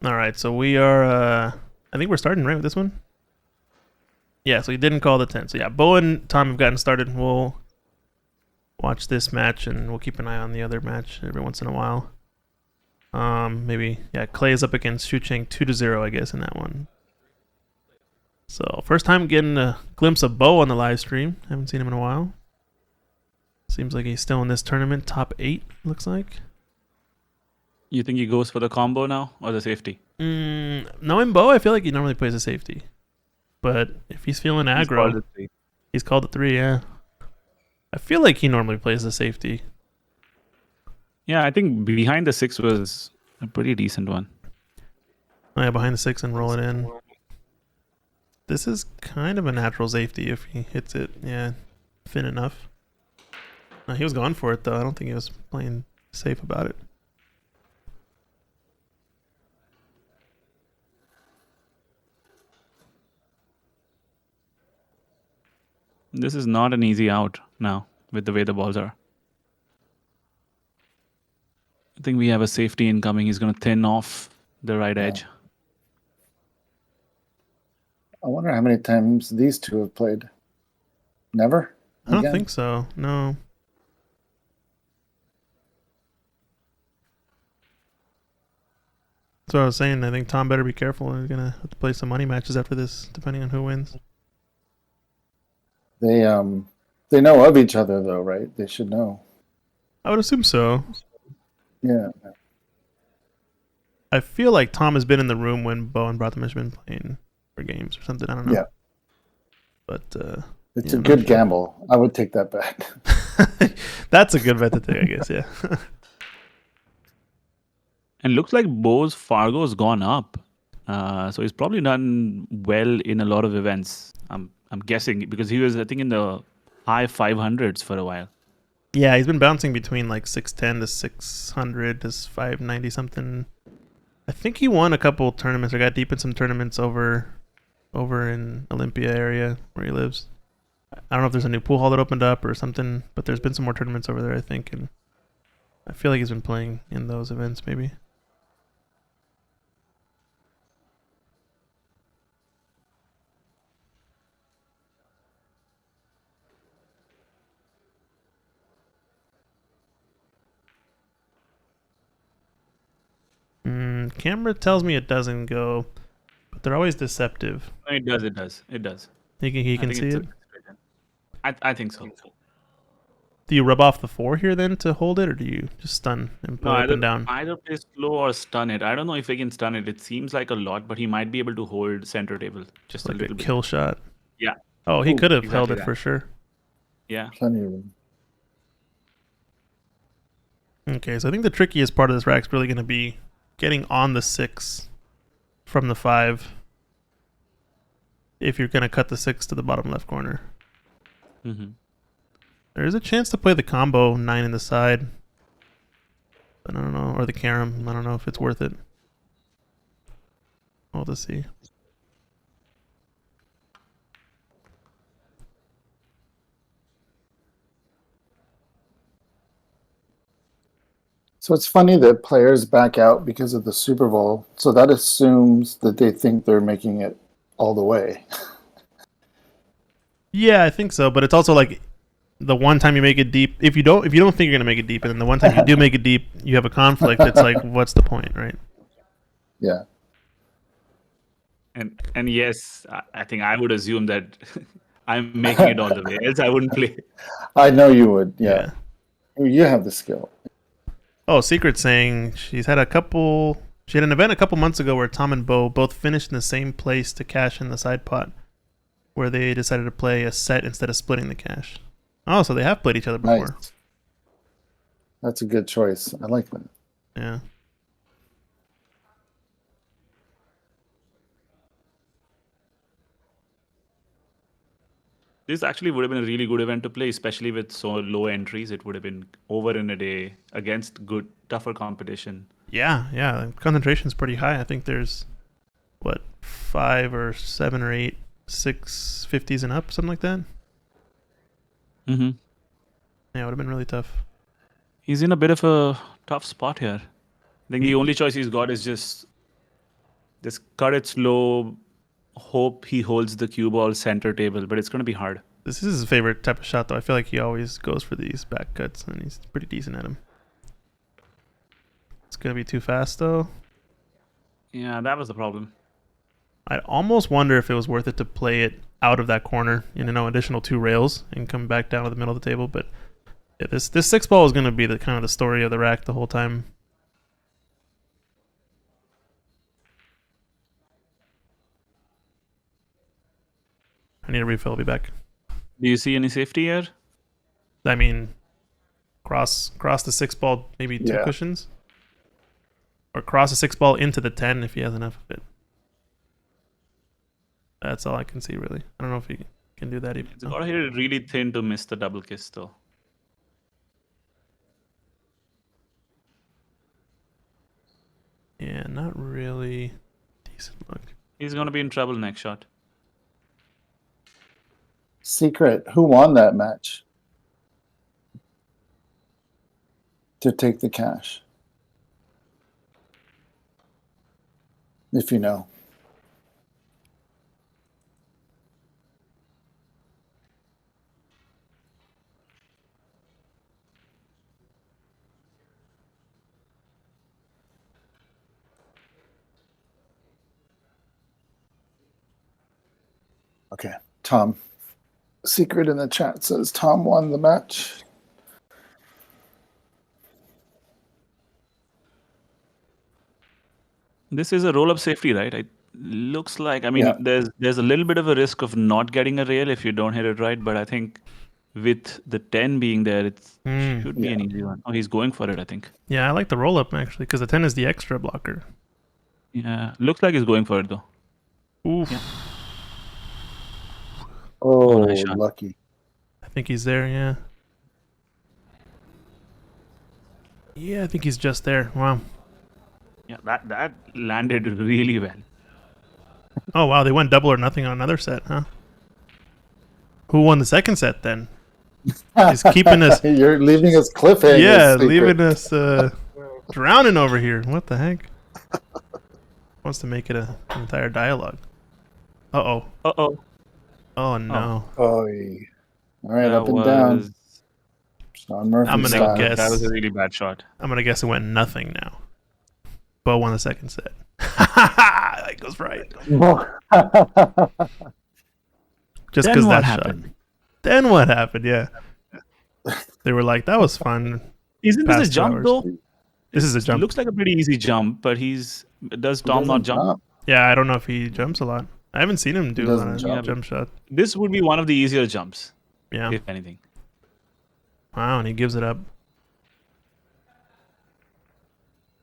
All right, so we are. I think we're starting right with this one. Yeah, so he didn't call the 10. So yeah, Bo and Tom have gotten started. We'll watch this match and we'll keep an eye on the other match every once in a while. Maybe yeah, Clay is up against Xu Cheng 2-0, I guess, in that one. So first time getting a glimpse of Bo on the live stream. Haven't seen him in a while. Seems like he's still in this tournament, top 8, looks like. You think he goes for the combo now or the safety? Knowing Bo, I feel like he normally plays a safety. But if he's feeling aggro, he's called a 3, yeah. I feel like he normally plays the safety. Yeah, I think behind the 6 was a pretty decent one. Oh yeah, behind the 6 and roll it in. This is kind of a natural safety if he hits it, yeah, thin enough. No, he was going for it though. I don't think he was playing safe about it. This is not an easy out now with the way the balls are. I think we have a safety incoming. He's going to thin off the right edge. I wonder how many times these two have played. Never? I don't think so. No. That's what I was saying. I think Tom better be careful. He's gonna have to play some money matches after this, depending on who wins. They know of each other though, right? They should know. I would assume so. Yeah. I feel like Tom has been in the room when Bo and Bratham has been playing for games or something. I don't know. Yeah. But it's a good gamble. I would take that bet. That's a good bet to take, I guess, yeah. And looks like Bo's Fargo's gone up. So he's probably done well in a lot of events. I'm guessing because he was, I think, in the high 500s for a while. Yeah, he's been bouncing between like 610 to 600 to 590 something. I think he won a couple tournaments or got deep in some tournaments over in Olympia area where he lives. I don't know if there's a new pool hall that opened up or something, but there's been some more tournaments over there, I think, and I feel like he's been playing in those events maybe. Camera tells me it doesn't go, but they're always deceptive. It does. He can see it? I think so. Do you rub off the 4 here then to hold it, or do you just stun and pull up and down? Either play slow or stun it. I don't know if he can stun it. It seems like a lot, but he might be able to hold center table just like a little a bit. Kill shot. Yeah. Oh, he could have held it for sure. Yeah. Plenty of room. Okay, so I think the trickiest part of this rack is really going to be getting on the 6 from the 5 if you're going to cut the 6 to the bottom left corner. There is a chance to play the combo 9 in the side, but I don't know, or the carom. I don't know if it's worth it. We'll have to see. So it's funny that players back out because of the Super Bowl. So that assumes that they think they're making it all the way. Yeah, I think so, but it's also like the one time you make it deep, if you don't think you're gonna make it deep, and then the one time you do make it deep, you have a conflict. It's like, what's the point, right? Yeah. And yes, I think I would assume that I'm making it all the way. Else I wouldn't play. I know you would. Yeah. You have the skill. Oh, Secret saying she had an event a couple months ago where Tom and Bo both finished in the same place to cash in the side pot, where they decided to play a set instead of splitting the cash. Oh, so they have played each other before. Nice. That's a good choice. I like that. Yeah. This actually would have been a really good event to play, especially with so low entries. It would have been over in a day against good, tougher competition. Yeah. Concentration is pretty high. I think there's, 5 or 7 or 8 650s and up, something like that. Yeah, it would have been really tough. He's in a bit of a tough spot here. I think the only choice he's got is just Just cut it slow. Hope he holds the cue ball center table, but it's going to be hard. This is his favorite type of shot, though. I feel like he always goes for these back cuts, and he's pretty decent at them. It's gonna be too fast, though. Yeah, that was the problem. I almost wonder if it was worth it to play it out of that corner in additional 2 rails and come back down to the middle of the table. But yeah, this 6 ball is gonna be the kind of the story of the rack the whole time. I need a refill. I'll be back. Do you see any safety here? I mean, cross the 6 ball, maybe 2 Yeah. cushions, or cross a 6 ball into the 10 if he has enough of it. That's all I can see, really. I don't know if he can do that even. It's got to hit it really thin to miss the double kiss, though. Yeah, not really decent look. He's going to be in trouble next shot. Secret, who won that match? To take the cash. If you know. Okay, Tom. Secret in the chat says Tom won the match. This is a roll-up safety, right? It looks like, I mean, Yeah. there's a little bit of a risk of not getting a rail if you don't hit it right, but I think with the 10 being there, it should be an easy one. Oh, he's going for it, I think. Yeah, I like the roll up actually because the 10 is the extra blocker. Yeah, looks like he's going for it, though. Oof. Yeah. Oh, nice shot. lucky. I think he's there, yeah. Yeah, I think he's just there. Wow. Yeah, that landed really well. Oh, wow. They went double or nothing on another set, huh? Who won the second set then? He's keeping us. You're leaving us cliffhangers. Yeah, Secret. leaving us drowning over here. What the heck? Wants to make it an entire dialogue. Uh-oh. Uh-oh. Oh, no. Oh, yeah. All right, up and down. Sean Murphy I'm gonna style. guess. That was a really bad shot. I'm going to guess it went nothing now. Bo won the second set. That goes right. Just Then because what that happened? shot. Then what happened? Yeah. They were like, that was fun. Isn't this a Past 2 jump, hours. though? This is a It jump. looks like a pretty easy jump, but does Tom not jump? Yeah, I don't know if he jumps a lot. I haven't seen him do a lot doesn't of jump. jump shot. This would be one of the easier jumps, Yeah. if anything. Wow, and he gives it up.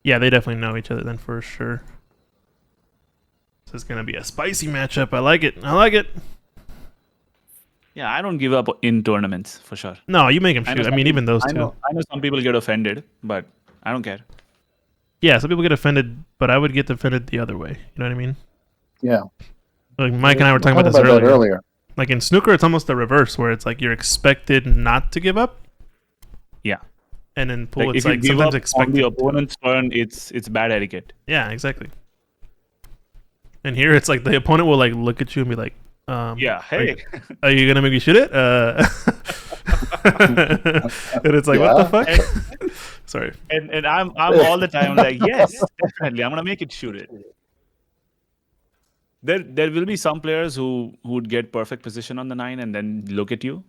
Yeah, they definitely know each other then for sure. This is going to be a spicy matchup. I like it. I like it. Yeah, I don't give up in tournaments, for sure. No, you make him I know shoot. I some mean, even those I two. know some people get offended, but I don't care. Yeah, some people get offended, but I would get offended the other way. You know what I mean? Yeah. Like Mike and I were talking about this earlier. Like in snooker, it's almost the reverse, where it's like you're expected not to give up. Yeah. And in pool, Like, it's if you like give sometimes up on expected. the to. opponent's turn, it's bad etiquette. Yeah, exactly. And here, it's like the opponent will like look at you and be like, Yeah, hey. Are you gonna make me shoot it? And it's like, what the fuck? Sorry. And I'm all the time like, yes, definitely, I'm gonna make it shoot it. There will be some players who would get perfect position on the 9 and then look at you.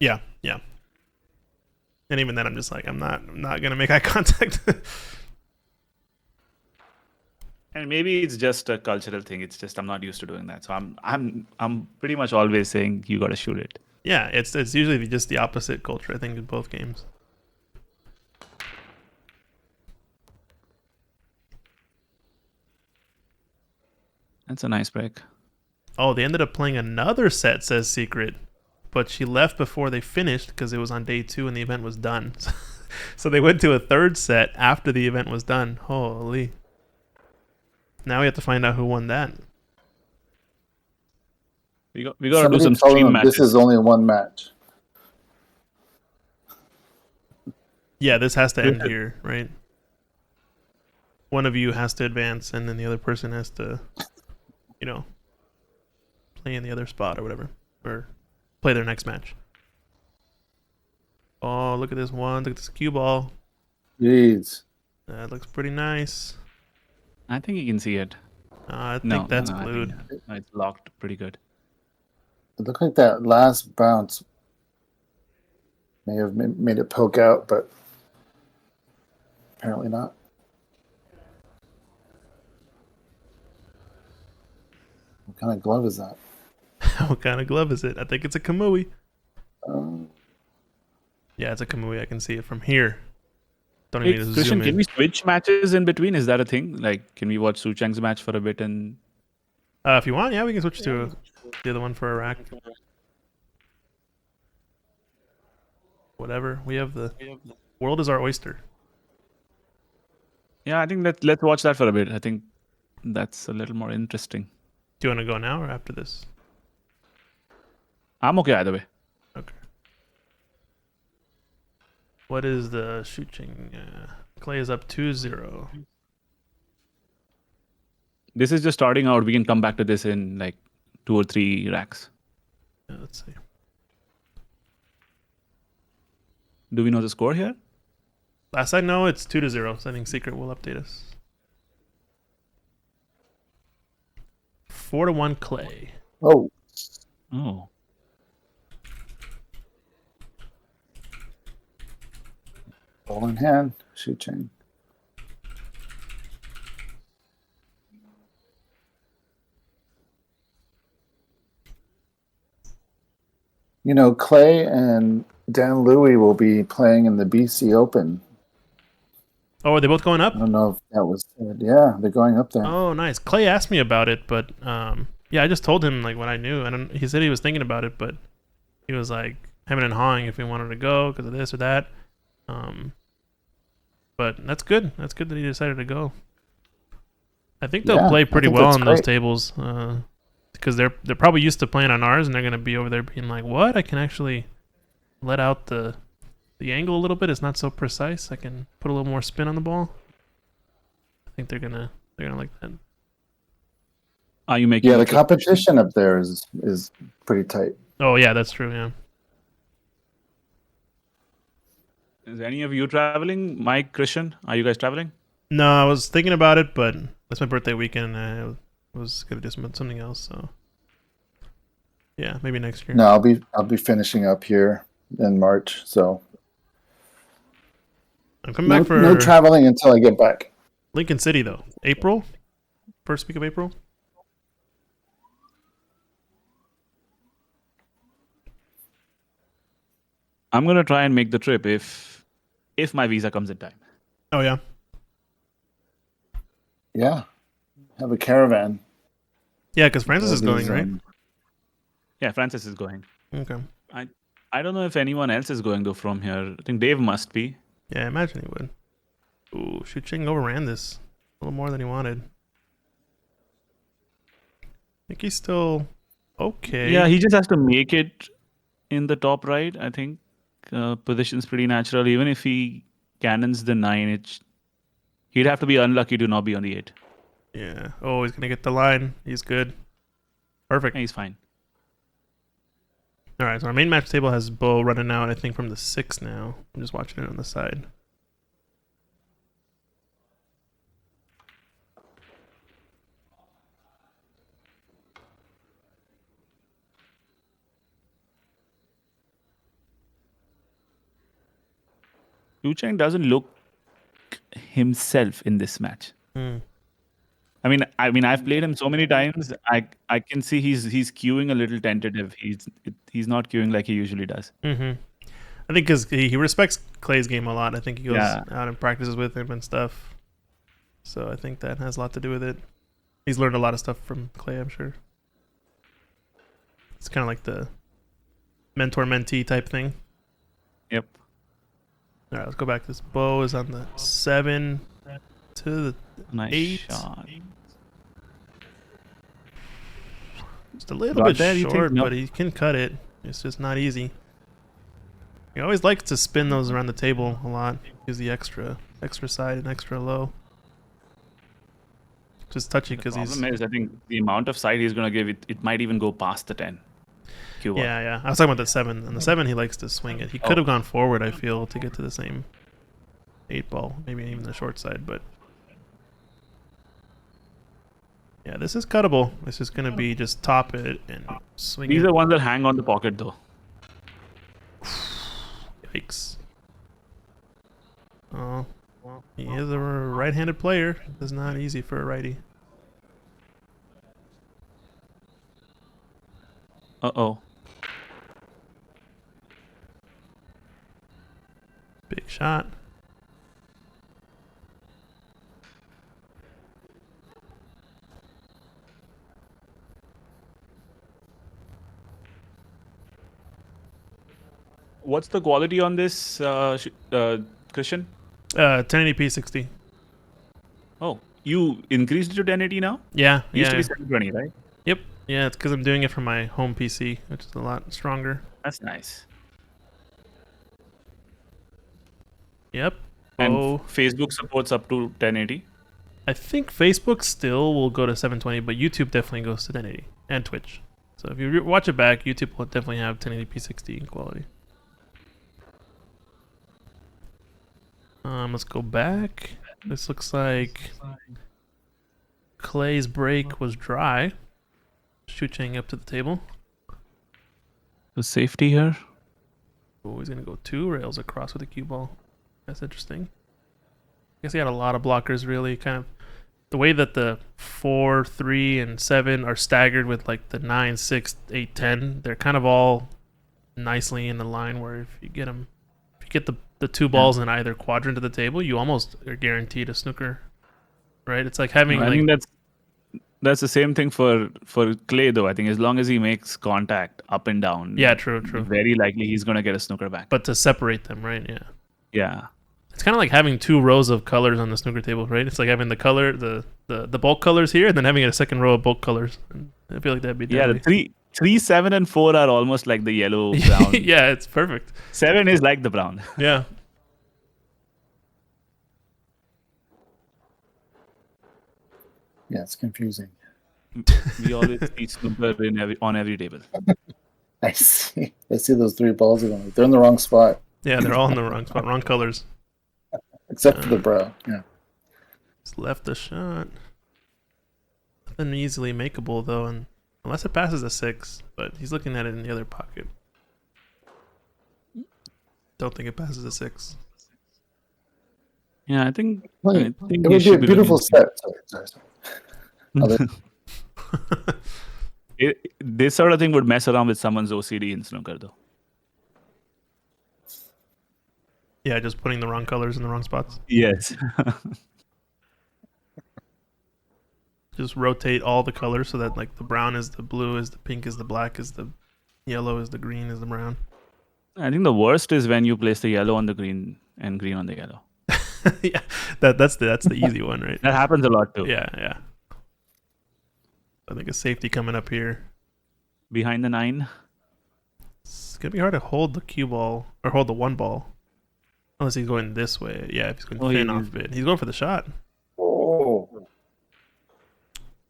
Yeah. And even then, I'm just like, I'm not gonna make eye contact. And maybe it's just a cultural thing. It's just I'm not used to doing that. So I'm pretty much always saying you gotta shoot it. Yeah, it's usually just the opposite culture, I think, in both games. That's a nice break. Oh, they ended up playing another set, says Secret. But she left before they finished because it was on day 2 and the event was done. So they went to a third set after the event was done. Holy. Now we have to find out who won that. We got to do some tell stream them matches. this is only one match. Yeah, this has to end here, right? one of you has to advance, and then the other person has to, you know, play in the other spot or whatever, or play their next match. Oh, look at this one! Look at this cue ball. Jeez. That looks pretty nice. I think you can see it. I think No, that's no, I think, glued. no, it's locked pretty good. It looked like that last bounce may have made it poke out, but apparently not. What kind of glove is that? What kind of glove is it? I think it's a Kamui. Um, Yeah, it's a Kamui. I can see it from here. Don't Hey, even need to Christian, zoom can in. we switch matches in between? Is that a thing? Like, can we watch Su Cheng's match for a bit and If you want, yeah, we can switch to the other one for Iraq. Whatever. We have the world is our oyster. yeah, I think let's watch that for a bit. I think that's a little more interesting. Do you want to go now or after this? I'm okay either way. Okay. What is the shooting? Clay is up 2-0. This is just starting out. We can come back to this in like 2 or 3 racks. Yeah, let's see. Do we know the score here? Last I know, it's 2-0. So I think Secret will update us. 4-1 Clay. oh, Oh. ball in hand, shoot chain. You know, Clay and Dan Louie will be playing in the BC Open. Oh, are they both going up? I don't know if that was said. Yeah, they're going up there. Oh, nice. Clay asked me about it, but yeah, I just told him like what I knew. He said he was thinking about it, but he was like hemming and hawing if he wanted to go because of this or that. But that's good. That's good that he decided to go. I think they'll Yeah, play I pretty think well that's on those great. tables because they're probably used to playing on ours, and they're gonna be over there being like, "What? I can actually let out the angle a little bit. It's not so precise. I can put a little more spin on the ball." I think they're gonna like that. Are you making Yeah, a the trip? competition up there is pretty tight. Oh yeah, that's true. Yeah. Is any of you traveling? Mike, Christian, are you guys traveling? No, I was thinking about it, but that's my birthday weekend, and I was gonna do something else. So yeah, maybe next year. No, I'll be finishing up here in March, so I'm coming no, back for no traveling until I get back. Lincoln City though. April, first week of April. I'm gonna try and make the trip if my visa comes in time. Oh yeah. Yeah, have a caravan. Yeah, because Francis All is going, these, right? Yeah, Francis is going. Okay. I don't know if anyone else is going though from here. I think Dave must be. Yeah, I imagine he would. Ooh, Shu Ching overran this a little more than he wanted. I think he's still okay. Yeah, he just has to make it in the top right. I think position's pretty natural. Even if he cannons the 9, he'd have to be unlucky to not be on the 8. Yeah. Oh, he's gonna get the line. He's good. Perfect. Yeah, he's fine. All right, so our main match table has Bo running out, I think, from the 6 now. I'm just watching it on the side. Liu Cheng doesn't look himself in this match. Hmm. I mean, I've played him so many times. I can see he's queuing a little tentative. He's not queuing like he usually does. Mm-hmm. I think because he respects Clay's game a lot. I think he goes Yeah. out and practices with him and stuff. So I think that has a lot to do with it. He's learned a lot of stuff from Clay, I'm sure. It's kind of like the mentor-mentee type thing. Yep. All right, let's go back. This Bo is on the 7 to the Nice 8. shot. Just a little Got bit there, you think? short, Nope. but he can cut it. It's just not easy. He always likes to spin those around the table a lot. Use the extra side and extra low. just touchy The because he's. problem is, I think the amount of side he's going to give, it might even go past the 10. Cue ball. Yeah. I was talking about the 7. And the 7, he likes to swing it. He could have gone forward, I feel, to get to the same 8 ball. Maybe even the short side, but. Yeah, this is cuttable. This is going to be just top it and swing These it. are ones that hang on the pocket, though. Yikes. Oh, well, he is a right-handed player. It's not easy for a righty. Uh-oh. Big shot. What's the quality on this, Christian? 1080p 60. Oh, you increased it to 1080 now? Yeah, It used to yeah. be 720, right? Yep. Yeah, it's because I'm doing it from my home PC, which is a lot stronger. That's nice. Yep. And Oh, Facebook supports up to 1080. I think Facebook still will go to 720, but YouTube definitely goes to 1080 and Twitch. So if you watch it back, YouTube will definitely have 1080p 60 quality. Let's go back. This looks like Clay's break was dry. Shoot chain up to the table. The safety here. Oh, he's gonna go 2 rails across with the cue ball. That's interesting. I guess he had a lot of blockers, really. Kind of the way that the 4, 3, and 7 are staggered with like the 9, 6, 8, 10. They're kind of all nicely in the line where if you get them, if you get the 2 balls in either quadrant of the table, you almost are guaranteed a snooker, right? It's like having I like think that's the same thing for Clay, though. I think as long as he makes contact up and down, yeah, true. very likely he's gonna get a snooker back. But to separate them, right? Yeah. Yeah. It's kind of like having 2 rows of colors on the snooker table, right? It's like having the color, the bulk colors here, and then having a second row of bulk colors. And I feel like that'd be Yeah, the deadly. 3, 7, and 4 are almost like the yellow brown. Yeah, it's perfect. 7 is like the brown. Yeah. Yeah, it's confusing. We always see snooker on every table. I see those 3 balls again. They're in the wrong spot, Yeah, they're all in the wrong spot, wrong colors. except for the brow. Yeah. Just left the shot. Nothing easily makeable though, and unless it passes a 6, but he's looking at it in the other pocket. Don't think it passes a 6. Yeah, I think It he would be a should beautiful looking- set. Sorry. This sort of thing would mess around with someone's OCD in snooker, though. Yeah, just putting the wrong colors in the wrong spots. Yes. Just rotate all the colors so that like the brown is the blue, is the pink, is the black, is the yellow, is the green, is the brown. I think the worst is when you place the yellow on the green and green on the yellow. Yeah, that's the easy one, right? That happens a lot too. Yeah. I think a safety coming up here. Behind the 9. It's gonna be hard to hold the cue ball or hold the 1 ball, unless he's going this way. Yeah, if he's going thin off a bit, he's going for the shot. Oh,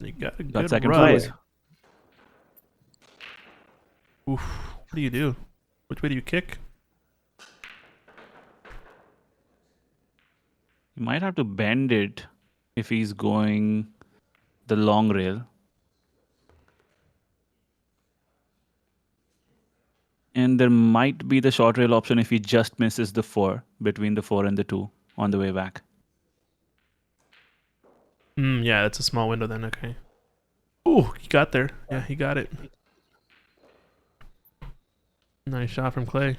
You got a Got good second rub. prize. Oof. What do you do? Which way do you kick? You might have to bend it if he's going the long rail. And there might be the short rail option if he just misses the 4 between the 4 and the 2 on the way back. Yeah, that's a small window then. Okay. Ooh, he got there. Yeah, he got it. Nice shot from Clay.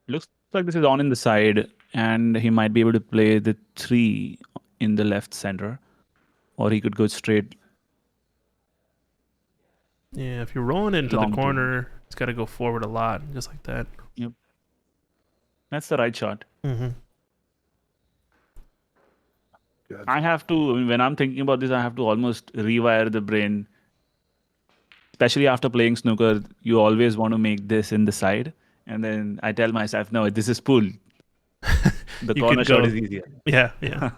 Looks like this is on in the side, and he might be able to play the 3 in the left center, or he could go straight. Yeah, if you're rolling it into the Long two. corner, it's got to go forward a lot, just like that. That's the right shot. Mm-hmm. good. I have to, when I'm thinking about this, I have to almost rewire the brain especially after playing snooker, you always want to make this in the side. And then I tell myself, no, this is pool. The You corner could shot go- is easier. Yeah, yeah.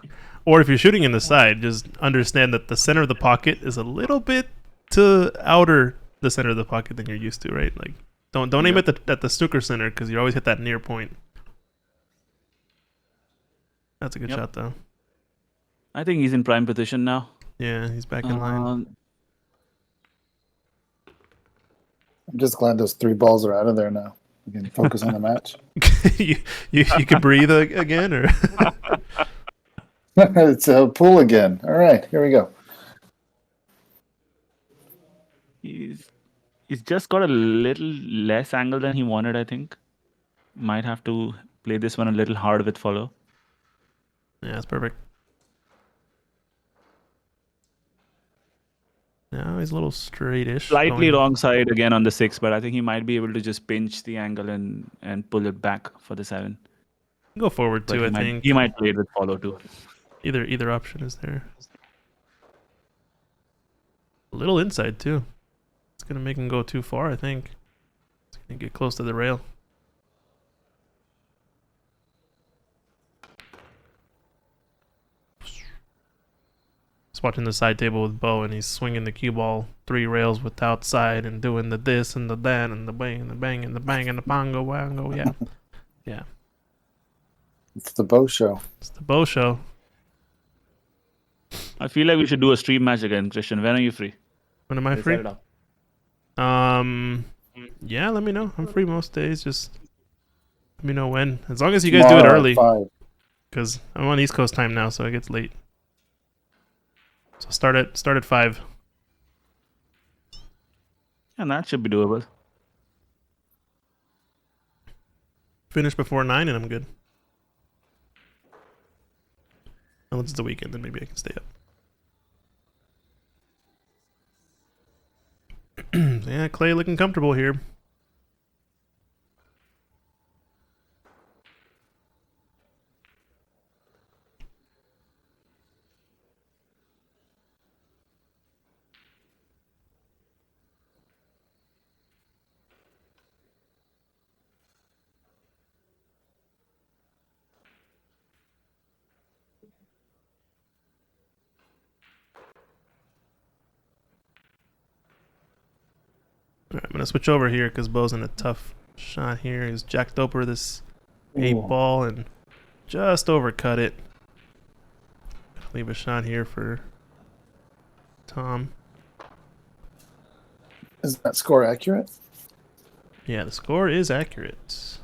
Or if you're shooting in the side, just understand that the center of the pocket is a little bit to outer the center of the pocket than you're used to, right? Like, don't aim Yep. at the snooker center because you always hit that near point. That's a good Yep. shot, though. I think he's in prime position now. Yeah, he's back in line. I'm just glad those 3 balls are out of there now. We can focus on the match. you can breathe again, or It's a pool again. All right, here we go. He's just got a little less angle than he wanted, I think. Might have to play this one a little hard with follow. yeah, that's perfect. Now he's a little straightish. Slightly going- wrong side again on the 6, but I think he might be able to just pinch the angle and pull it back for the 7. Go forward But too. I he think might play it with follow too. either option is there. A little inside too. It's gonna make him go too far. I think it's gonna get close to the rail. Just watching the side table with Bo, and he's swinging the cue ball 3 rails with outside and doing the this and the that and the bang and the bang and the bang and the bongo wango. Yeah, yeah. It's the Bow Show. It's the Bo show. I feel like we should do a stream match again, Christian. When are you free? When am I Let's free? set it up. Yeah, let me know. I'm free most days. Just let me know when. As long as you guys do it Tomorrow at early, 5. because I'm on East Coast time now, so it gets late. So start at 5. And that should be doable. Finish before 9, and I'm good. Unless it's the weekend, then maybe I can stay up. So yeah, Clay looking comfortable here. Alright, I'm gonna switch over here because Bo's in a tough shot here. He's jacked over this 8 Ooh. ball and just overcut it. Leave a shot here for Tom. Is that score accurate? Yeah, the score is accurate.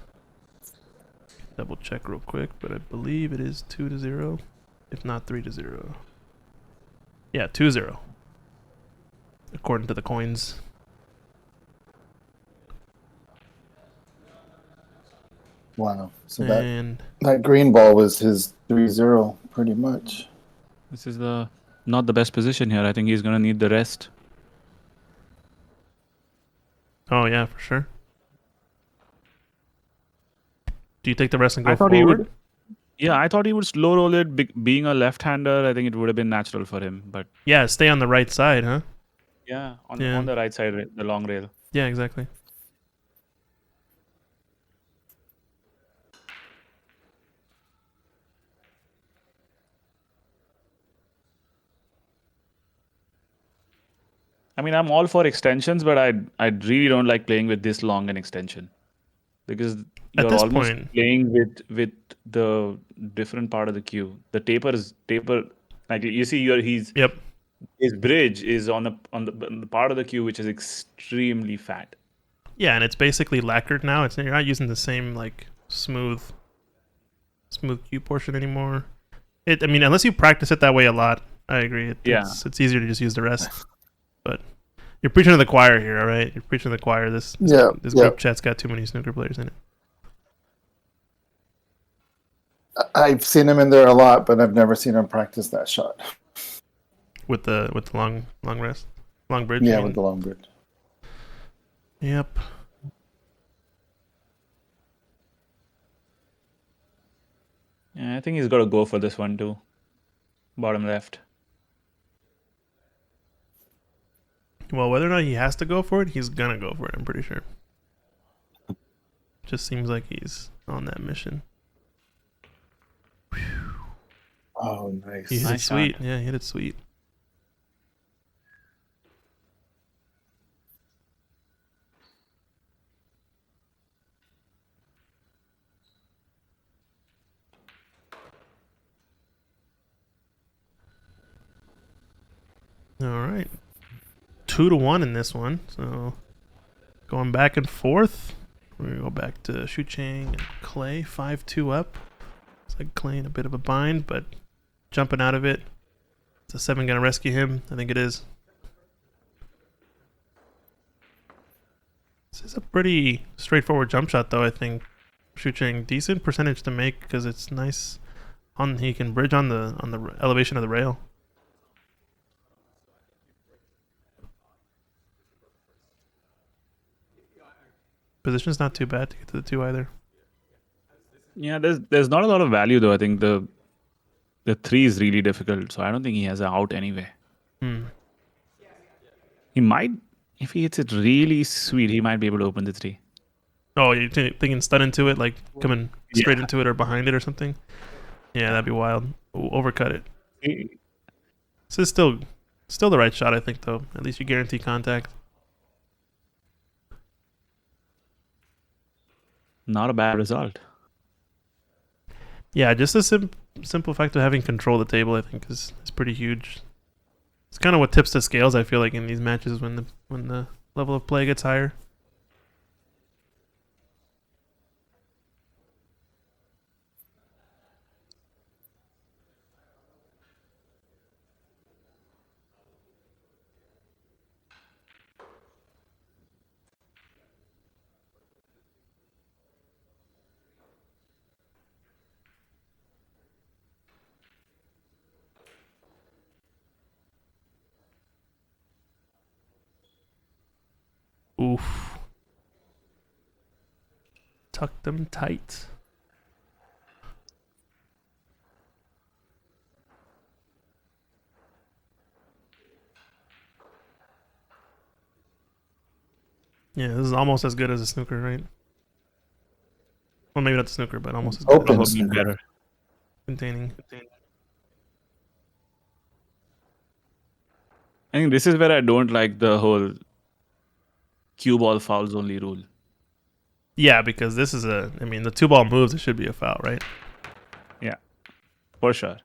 Double check real quick, but I believe it is 2-0, if not 3-0. Yeah, 2-0. According to the coins. Wow. So that, And that green ball was his 3-0 pretty much. This is not the best position here. I think he's gonna need the rest. oh yeah, for sure. Do you take the rest and go I thought forward? he would. Yeah, I thought he would slow roll it. Being a left-hander, I think it would have been natural for him. But Yeah, stay on the right side, huh? yeah, on Yeah. the right side, the long rail. Yeah, exactly. I mean, I'm all for extensions, but I really don't like playing with this long an extension because you're this almost point- playing with the different part of the cue. The taper. Like you see, Yep. his bridge is on the part of the cue which is extremely fat. Yeah, and it's basically lacquered now. You're not using the same like smooth cue portion anymore. I mean, unless you practice it that way a lot, I agree. It's easier to just use the rest. But you're preaching to the choir here, all right? You're preaching to the choir. This group chat's got too many snooker players in it. I've seen him in there a lot, but I've never seen him practice that shot. With the long rest, long bridge. Yeah, you mean? with the long bridge. Yep. Yeah, I think he's got to go for this one too. Bottom left. Well, whether or not he has to go for it, he's gonna go for it. I'm pretty sure. Just seems like he's on that mission. Oh, nice. He hit it Nice shot. sweet. Yeah, he hit it sweet. All right. 2-1 in this one. So going back and forth. We're going to go back to Shucheng and Clay. 5-2 up. It's like Clay in a bit of a bind, but jumping out of it. Is a 7 going to rescue him? I think it is. This is a pretty straightforward jump shot, though, I think. Shucheng, decent percentage to make because it's nice. He can bridge on the elevation of the rail. Position's not too bad to get to the 2 either. Yeah, there's not a lot of value though. I think the 3 is really difficult, so I don't think he has an out anyway. He might, if he hits it really sweet, he might be able to open the 3. Oh, you're thinking stun into it, like coming straight into it or behind it or something? Yeah, that'd be wild. Ooh, overcut it. This is still the right shot, I think, though. At least you guarantee contact. Not a bad result. Yeah, just the simple fact of having control of the table, I think, is pretty huge. It's kind of what tips the scales, I feel like, in these matches when the level of play gets higher. Oof. Tuck them tight. Yeah, this is almost as good as a snooker, right? Well, maybe not the snooker, but almost as good. Open Probably snooker. better. Containing. I think this is where I don't like the whole cue ball fouls only rule. Yeah, because this is the 2-ball moves, it should be a foul, right? Yeah, for sure.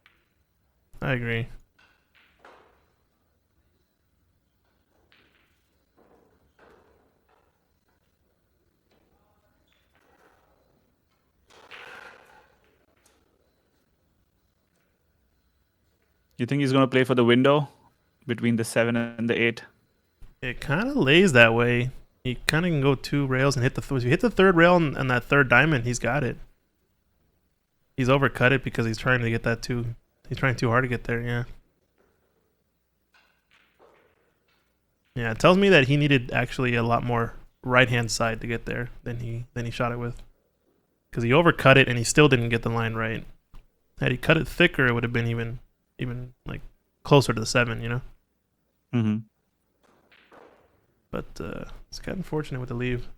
I agree. You think he's going to play for the window between the 7 and the 8? It kind of lays that way. He kind of can go 2 rails and hit the if you hit the 3rd rail and that 3rd diamond, he's got it. He's overcut it because he's trying to get that too. He's trying too hard to get there. Yeah. Yeah, it tells me that he needed actually a lot more right-hand side to get there than he shot it with. Because he overcut it and he still didn't get the line right. Had he cut it thicker, it would have been even like closer to the 7, you know. Mm-hmm. But it's kind of unfortunate with the leave.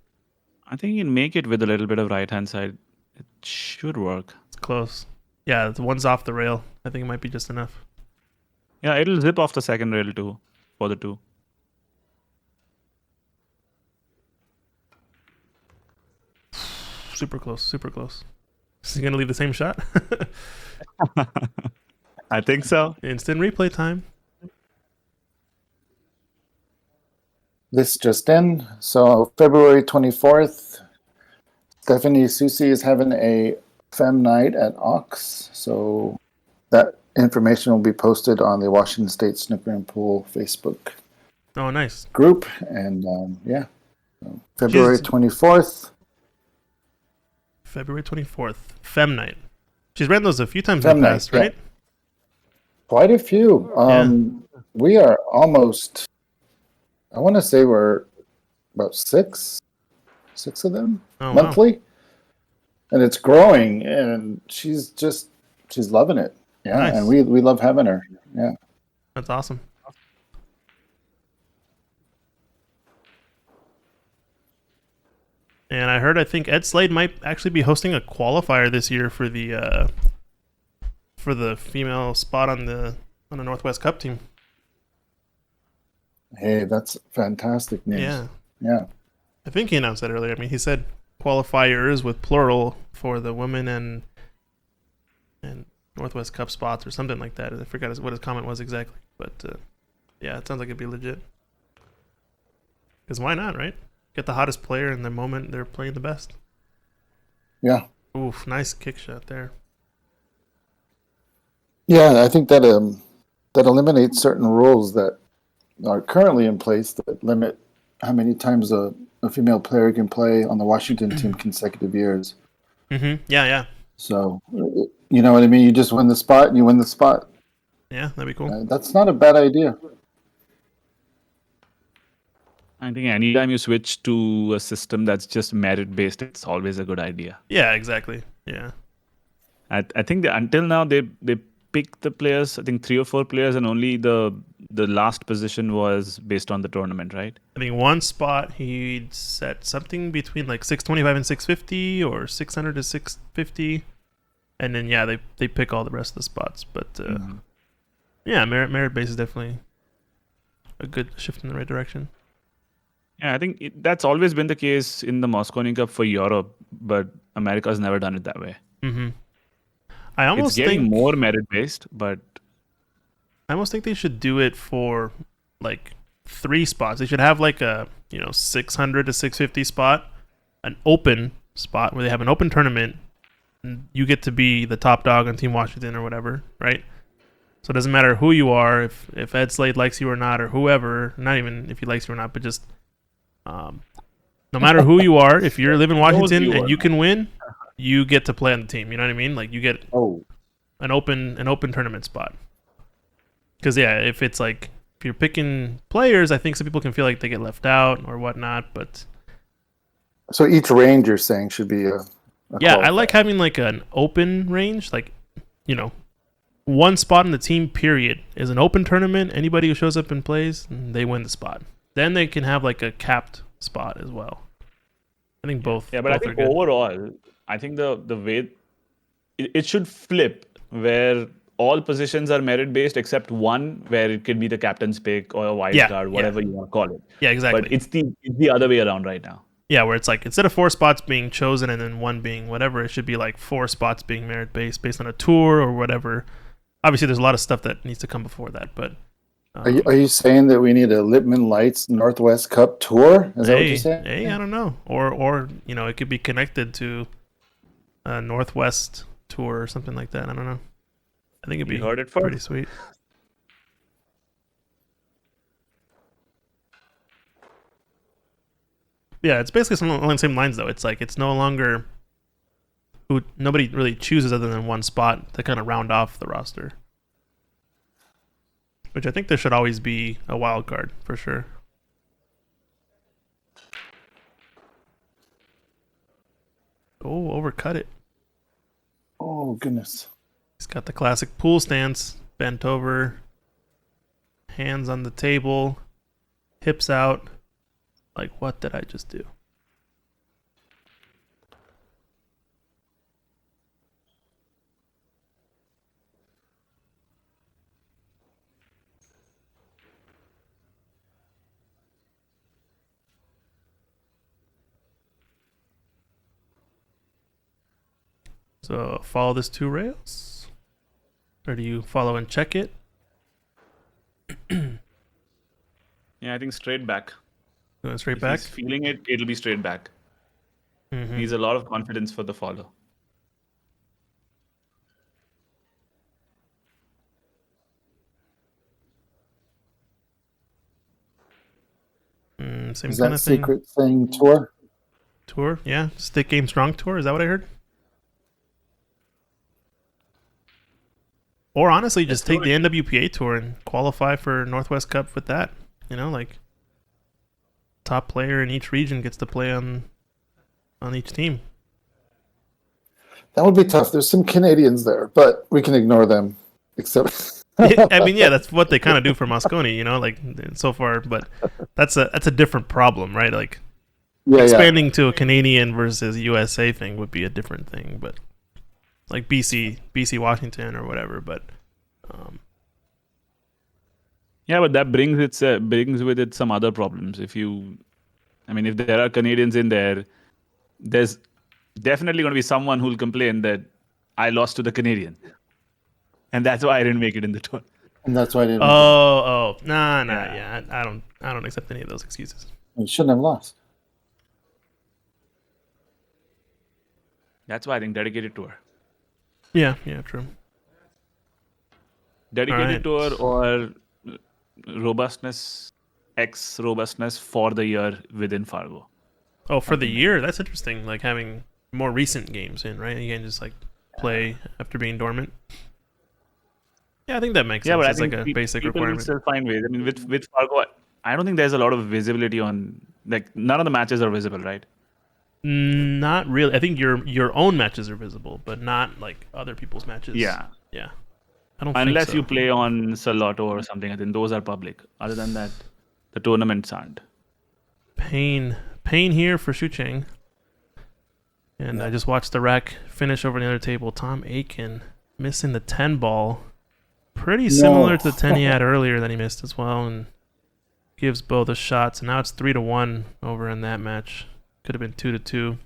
I think you can make it with a little bit of right-hand side. It should work. It's close. Yeah, the one's off the rail. I think it might be just enough. Yeah, it'll zip off the second rail too for the 2. Super close, super close. Is he going to leave the same shot? I think so. Instant replay time. This just in. So February 24th, Stephanie Susi is having a fem night at OX. So that information will be posted on the Washington State Snooker and Pool Facebook Oh, nice. group. And yeah, so February 24th. February 24th. Fem night. She's ran those a few times Fem in the night, past, yeah. right? Quite a few. We are almost, I want to say we're about six of them Oh, monthly. And it's growing, and she's loving it. Yeah, Nice. and we love having her. Yeah. That's awesome. And I think Ed Slade might actually be hosting a qualifier this year for the female spot on the Northwest Cup team. Hey, that's fantastic news. Yeah. Yeah. I think he announced that earlier. I mean, he said qualifiers with plural for the women and Northwest Cup spots or something like that. I forgot what his comment was exactly, but yeah, it sounds like it'd be legit. Because why not, right? Get the hottest player in the moment they're playing the best. Yeah. Oof, nice kick shot there. Yeah, I think that that eliminates certain rules that are currently in place that limit how many times a female player can play on the Washington team consecutive years. Mm-hmm. Yeah. So, you know what I mean? You just win the spot and you win the spot. Yeah, that'd be cool. That's not a bad idea. I think anytime you switch to a system that's just merit-based, it's always a good idea. Yeah, exactly. Yeah. I think until now they picked the players. I think 3 or 4 players, and only the last position was based on the tournament, right? I think one spot he'd set something between like 625 and 650 or 600 to 650, and then yeah, they pick all the rest of the spots. But yeah, merit base is definitely a good shift in the right direction. Yeah, I think that's always been the case in the Mosconian Cup for Europe, but America's never done it that way. Mm-hmm. I almost it's getting think more merit-based, but I almost think they should do it for like 3 spots. They should have like a 600 to 650 spot, an open spot where they have an open tournament, and you get to be the top dog on Team Washington or whatever, right? So it doesn't matter who you are, if Ed Slade likes you or not, or whoever, not even if he likes you or not, but just no matter who you are, if you live in Washington and you can win, you get to play on the team. You know what I mean? Like you get an open tournament spot. Because yeah, if it's like if you're picking players, I think some people can feel like they get left out or whatnot. But so each range you're saying should be a yeah, qualifier. I like having like an open range, like one spot in the team. Period is an open tournament. Anybody who shows up and plays, they win the spot. Then they can have like a capped spot as well. I think both. yeah, but I both think are good. overall, I think the way it should flip where all positions are merit-based except one where it could be the captain's pick or a wild card, whatever you want to call it. Yeah, exactly. But it's the other way around right now. Yeah, where it's like instead of 4 spots being chosen and then 1 being whatever, it should be like 4 spots being merit-based on a tour or whatever. Obviously, there's a lot of stuff that needs to come before that, but. Are you saying that we need a Lippman Lights Northwest Cup tour? Is that what you're saying? Hey, I don't know. Or it could be connected to a Northwest tour or something like that. I don't know. I think it'd be heard it pretty first. sweet. Yeah, it's basically along the same lines though. It's like it's no longer nobody really chooses other than one spot to kind of round off the roster. Which I think there should always be a wild card for sure. Oh, overcut it. Oh, goodness. He's got the classic pool stance, bent over, hands on the table, hips out. Like, what did I just do? So follow this 2 rails? Or do you follow and check it? Yeah, I think straight back. Going straight If back? he's feeling it, it'll be straight back. Mm-hmm. Needs a lot of confidence for the follow. Same Is kind that of thing. secret thing tour? Tour? Yeah. Stick Game Strong Tour? Is that what I heard? Or honestly, just take the NWPA Tour and qualify for Northwest Cup with that. Like top player in each region gets to play on each team. That would be tough. There's some Canadians there, but we can ignore them. Except, I mean, yeah, that's what they kind of do for Mosconi, like so far. But that's a different problem, right? Like Yeah, expanding to a Canadian versus USA thing would be a different thing, but like BC Washington or whatever. But Yeah, but that brings with it some other problems. If there are Canadians in there, there's definitely going to be someone who'll complain that I lost to the Canadian, and that's why I didn't make it in the tour. and that's why I didn't. nah, Yeah. yeah. I don't accept any of those excuses. You shouldn't have lost. That's why I think dedicated tour. Yeah, true. Dedicated All tour or robustness, X robustness for the year within Fargo. Oh, for the think- year, that's interesting. Like having more recent games in, right? You can just like play after being dormant. Yeah, I think that makes Yeah, sense. but I It's like think a basic people will requirement. still find ways. I mean, with Fargo, I don't think there's a lot of visibility on, like, none of the matches are visible, right? Not really. I think your own matches are visible, but not like other people's matches. Yeah. Yeah. I don't Unless think so. you play on Saloto or something, I think those are public. Other than that, the tournaments aren't. Pain here for Shucheng. And I just watched the rack finish over the other table. Tom Akin missing the 10 ball. Pretty similar to the 10 he had earlier that he missed as well, and gives both a shot. So now it's 3-1 over in that match. Could have been 2-2.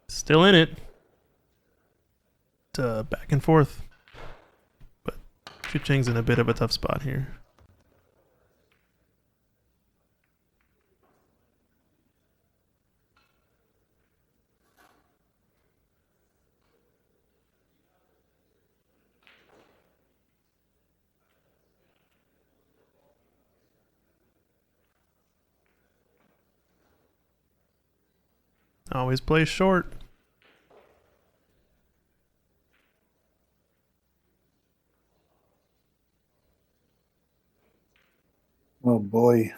Still in it. Back and forth. But Shucheng's in a bit of a tough spot here. Always plays short. Oh boy.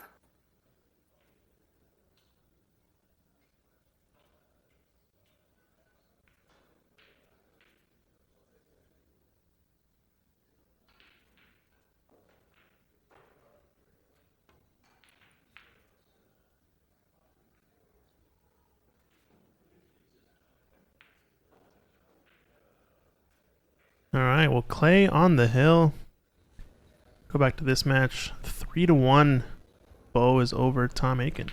All right, well, Clay on the hill. Go back to this match. 3-1. Bo is over Tom Akin.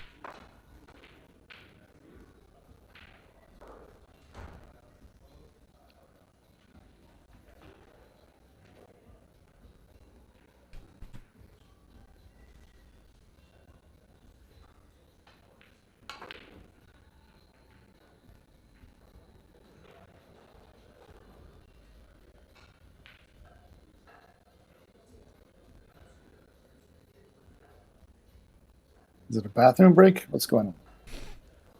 Is it a bathroom break? What's going on?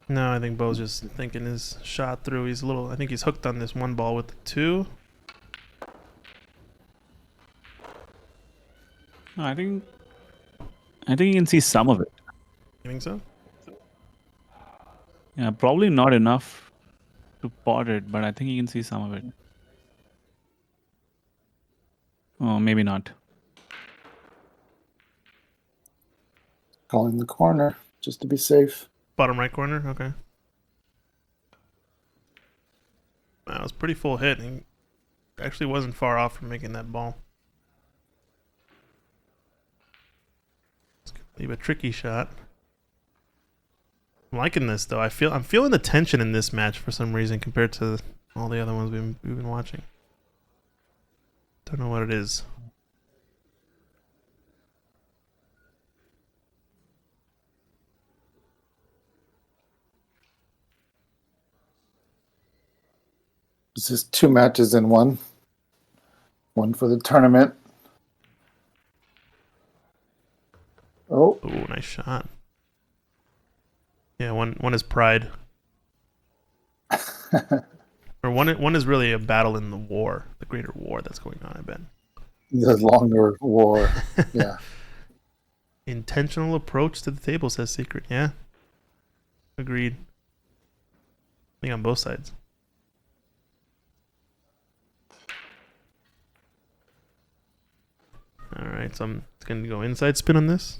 No, I think Bo's just thinking his shot through. I think he's hooked on this one ball with the 2. No, I think you can see some of it. You think so? Yeah, probably not enough to pot it, but I think you can see some of it. Oh, maybe not. Calling the corner just to be safe. Bottom right corner? Okay. Wow, it was a pretty full hit. He actually wasn't far off from making that ball. It's gonna leave a tricky shot. I'm liking this though. I'm feeling the tension in this match for some reason compared to all the other ones we've been watching. Don't know what it is. This is 2 matches in one. One for the tournament. Oh, Oh, nice shot. Yeah, one is pride. Or one is really a battle in the war, the greater war that's going on, I bet. the longer war. Yeah. Intentional approach to the table, says Secret. Yeah. Agreed. I think on both sides. Alright, so I'm going to go inside spin on this.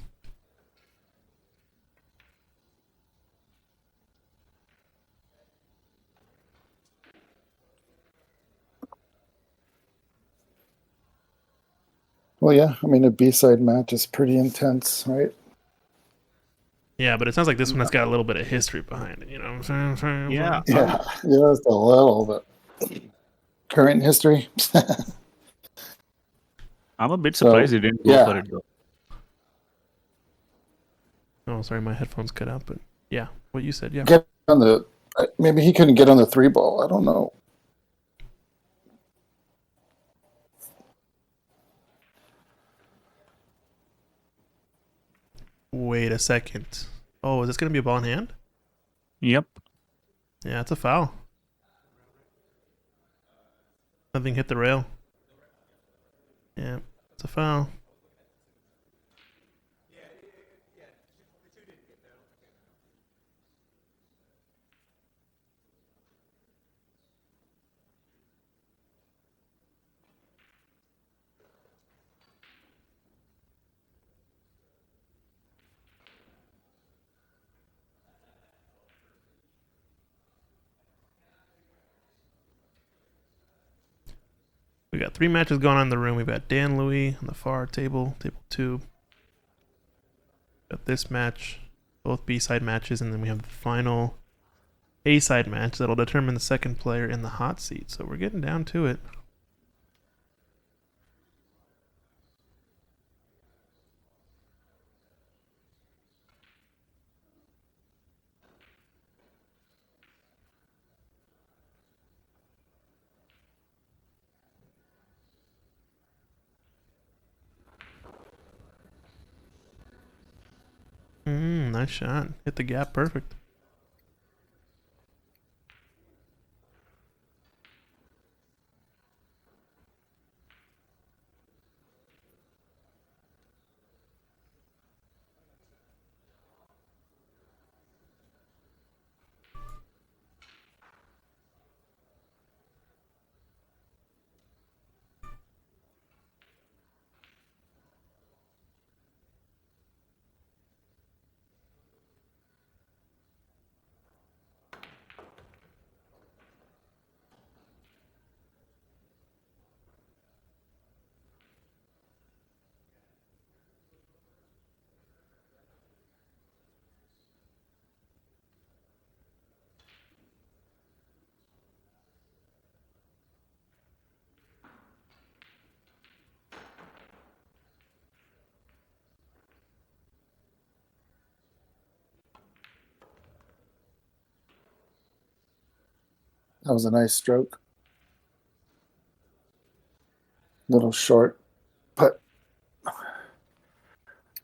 Well, yeah. I mean, a B-side match is pretty intense, right? Yeah, but it sounds like this one has got a little bit of history behind it. You know what I'm saying? Yeah. Yeah, just a little bit. Current history. I'm a bit So, surprised he didn't go yeah. for it though. Oh, sorry, my headphones cut out. But yeah, what you said. Yeah. Get on the. Maybe he couldn't get on the 3-ball. I don't know. Wait a second. Oh, is this gonna be a ball in hand? Yep. Yeah, it's a foul. Nothing hit the rail. Yeah, it's a foul. We got 3 matches going on in the room. We've got Dan Louis on the far table, table 2. Got this match, both B-side matches, and then we have the final A-side match that'll determine the second player in the hot seat. So we're getting down to it. Nice shot. Hit the gap perfect. That was a nice stroke. Little short, but I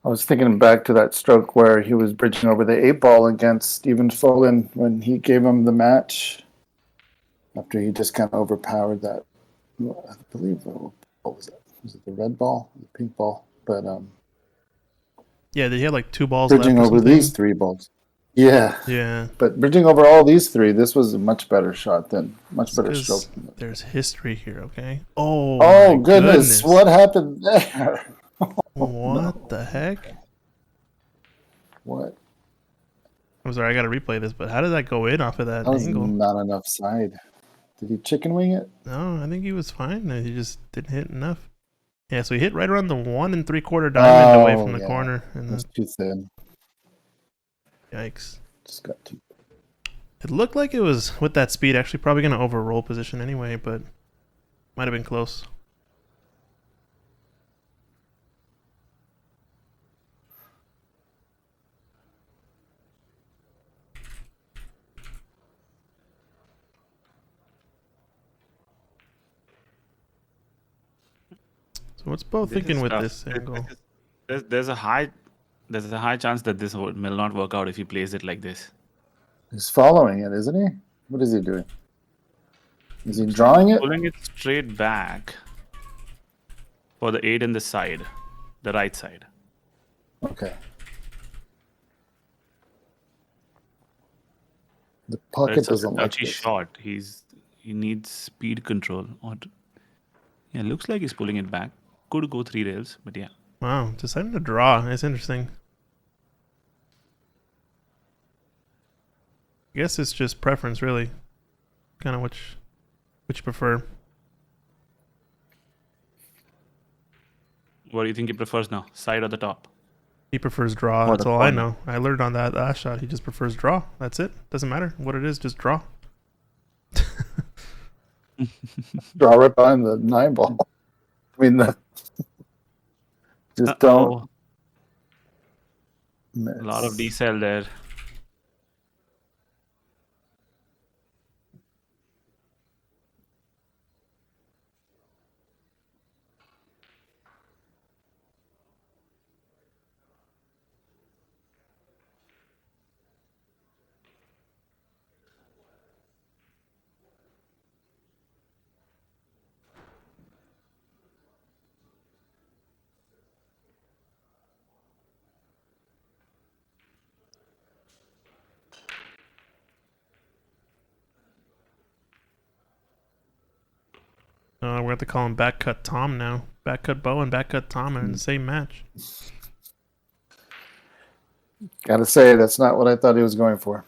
was thinking back to that stroke where he was bridging over the 8-ball against Stephen Folan when he gave him the match after he just kind of overpowered that. I believe what was it? Was it the red ball, the pink ball? But Yeah, they had like 2 balls bridging left or over something. these 3 balls. Yeah. Yeah. But bridging over all these 3, this was a much better shot than much better stroke. There's history here, okay? Oh, Oh my goodness. What happened there? What the heck? What? I'm sorry, I gotta replay this, but how did that go in off of that That was angle? not enough side. Did he chicken wing it? No, I think he was fine. He just didn't hit enough. Yeah, so he hit right around the 1 3/4 diamond away from the corner, and That's too thin. yikes! Just got too. It looked like it was with that speed actually probably gonna over roll position anyway, but might have been close. So what's Bo thinking with this angle? There's a high chance that this will not work out if he plays it like this. He's following it, isn't he? What is he doing? Is he drawing it? Pulling it straight back for the 8 in the side, the right side. Okay. The pocket It's a doesn't like touchy this. shot. He needs speed control. Yeah, looks like he's pulling it back. Could go 3 rails, but yeah. Wow, deciding to draw. It's interesting. I guess it's just preference, really. Kind of which you prefer. What do you think he prefers now? Side or the top? He prefers draw. Or That's the all I corner. know. I learned on that last shot. He just prefers draw. That's it. Doesn't matter what it is. Just draw. Draw right behind the 9 ball. I mean, just don't Uh-oh. miss. A lot of decel there. We're going to have to call him back cut Tom now. Back cut Bo and back cut Tom are in the same match. Gotta say, that's not what I thought he was going for.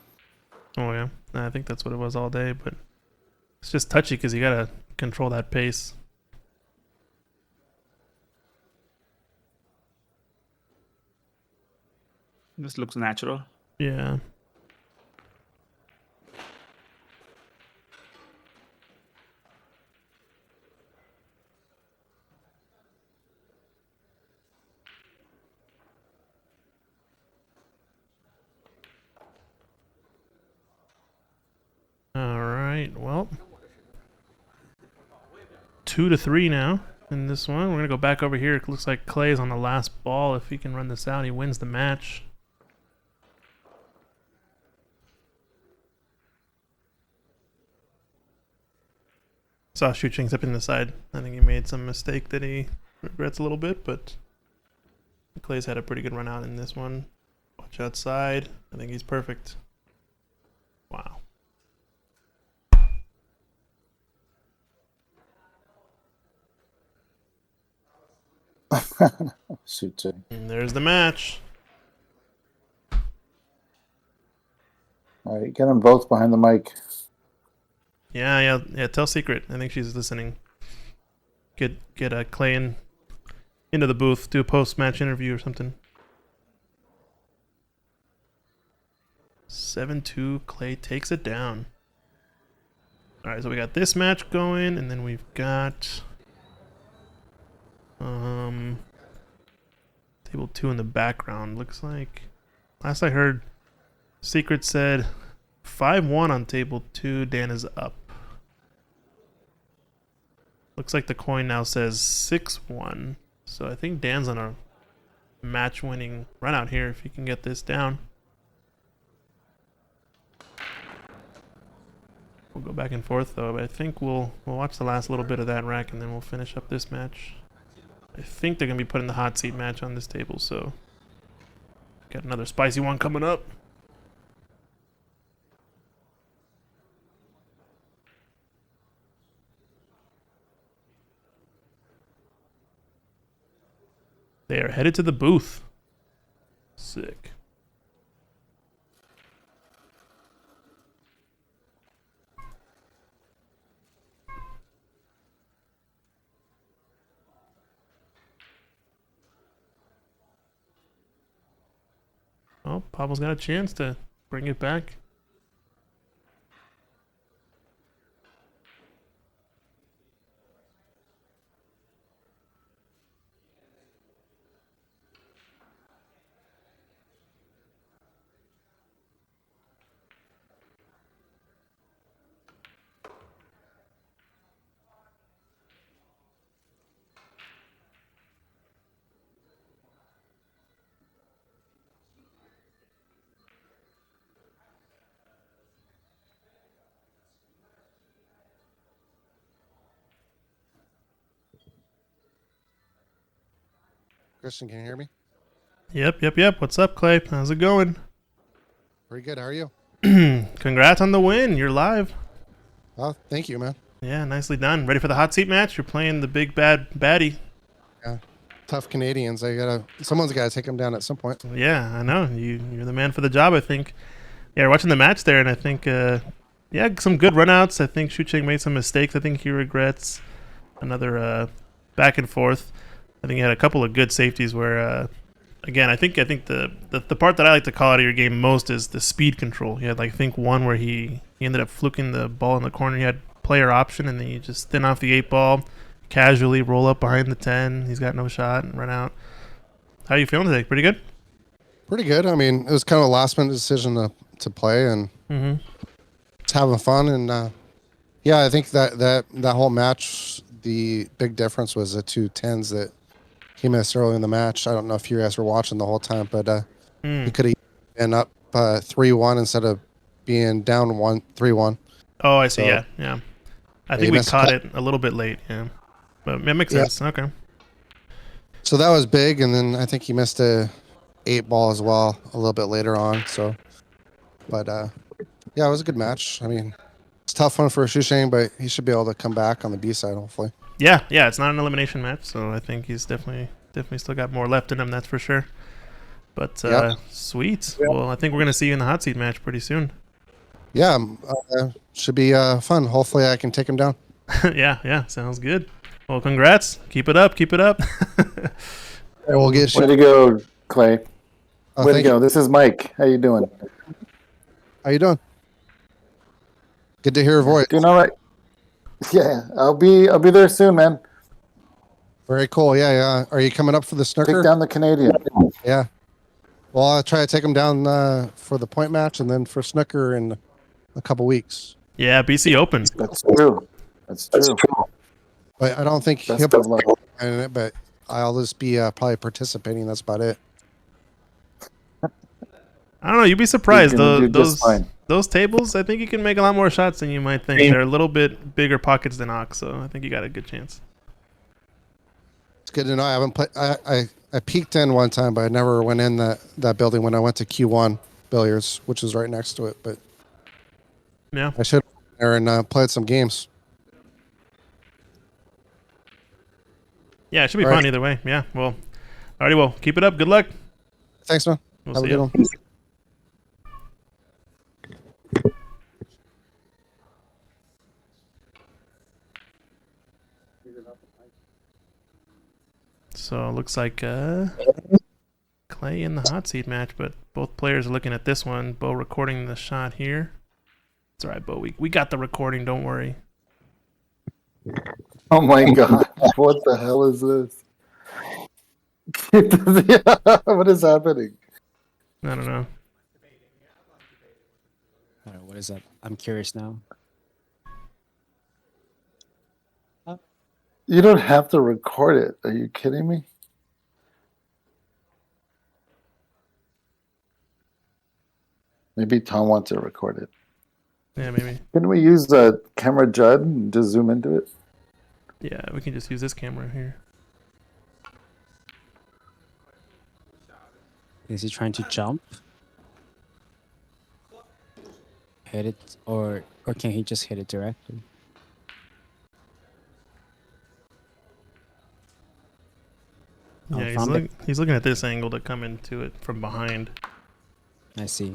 Oh, yeah. I think that's what it was all day, but it's just touchy because you got to control that pace. This looks natural. Yeah. All right. Well, 2-3 now in this one. We're going to go back over here. It looks like Clay's on the last ball. If he can run this out, he wins the match. Saw Shuching up in the side. I think he made some mistake that he regrets a little bit, but Clay's had a pretty good run out in this one. Watch outside. I think he's perfect. Wow. Shoot. And there's the match. All right, get them both behind the mic. Yeah. Tell Secret. I think she's listening. Get Clay into the booth. Do a post-match interview or something. 7-2. Clay takes it down. All right, so we got this match going, and then we've got table 2 in the background. Looks like last I heard, Secret said 5-1 on table 2. Dan is up. Looks like the coin now says 6-1. So I think Dan's on a match-winning run out here if he can get this down. We'll go back and forth though, but I think we'll watch the last little bit of that rack and then we'll finish up this match. I think they're gonna be putting the hot seat match on this table, so got another spicy one coming up. They are headed to the booth. Sick. Oh, Pablo's got a chance to bring it back. Christian, can you hear me? Yep. What's up, Clay? How's it going? Pretty good. How are you? Congrats on the win. You're live. Oh, thank you, man. Yeah, nicely done. Ready for the hot seat match? You're playing the big bad baddie. Tough Canadians. Someone's got to take them down at some point. Yeah, I know. You're the man for the job, I think. Yeah, we're watching the match there, and I think, some good runouts. I think Shucheng made some mistakes. I think he regrets another back and forth. I think he had a couple of good safeties where, again, I think the part that I like to call out of your game most is the speed control. He had, like, I think one where he ended up fluking the ball in the corner. He had player option, and then you just thin off the 8 ball, casually roll up behind the 10. He's got no shot and run out. How are you feeling today? Pretty good? Pretty good. I mean, it was kind of a last minute decision to play, and it's having fun. And yeah, I think that whole match, the big difference was the 2 10s that he missed early in the match. I don't know if you guys were watching the whole time, but he could have been up 3-1 instead of being down 3-1. Oh, I see. So, Yeah. I think we caught it a little bit late. Yeah, but it makes sense. Okay. So that was big, and then I think he missed a 8 ball as well a little bit later on. So, but yeah, it was a good match. I mean, it's a tough one for Shusheng, but he should be able to come back on the B side, hopefully. Yeah. It's not an elimination match, so I think he's definitely still got more left in him. That's for sure. But sweet. Yep. Well, I think we're gonna see you in the hot seat match pretty soon. Yeah, should be fun. Hopefully, I can take him down. Yeah. Sounds good. Well, congrats. Keep it up. We'll get Way to go, Clay. Oh, Way to go. This is Mike. How you doing? How you doing? Good to hear your voice. Doing all right. Yeah, I'll be there soon, man. Very cool. Yeah. Are you coming up for the snooker? Take down the Canadian. Yeah. Well, I'll try to take him down for the point match and then for snooker in a couple weeks. Yeah, BC Open. That's true. But I don't think Best he'll of luck. in it, but I'll just be probably participating. That's about it. I don't know. You'd be surprised. Those tables, I think you can make a lot more shots than you might think. They're a little bit bigger pockets than OX, so I think you got a good chance. It's good to know. I haven't played. I peeked in one time, but I never went in that building when I went to Q1 Billiards, which is right next to it. But yeah, I should have there and played some games. Yeah, it should be fun either way. Yeah, well, alrighty, well, keep it up. Good luck. Thanks, man. We'll Have see a good you. one. So it looks like Clay in the hot seat match, but both players are looking at this one. Bo recording the shot here. It's all right, Bo. We got the recording. Don't worry. Oh my god! What the hell is this? What is happening? I don't know. All right, what is up? I'm curious now. You don't have to record it. Are you kidding me? Maybe Tom wants to record it. Yeah, maybe. Can we use the camera Judd and just zoom into it? Yeah, we can just use this camera here. Is he trying to jump? Hit it, or can he just hit it directly? Yeah, he's looking at this angle to come into it from behind. I see.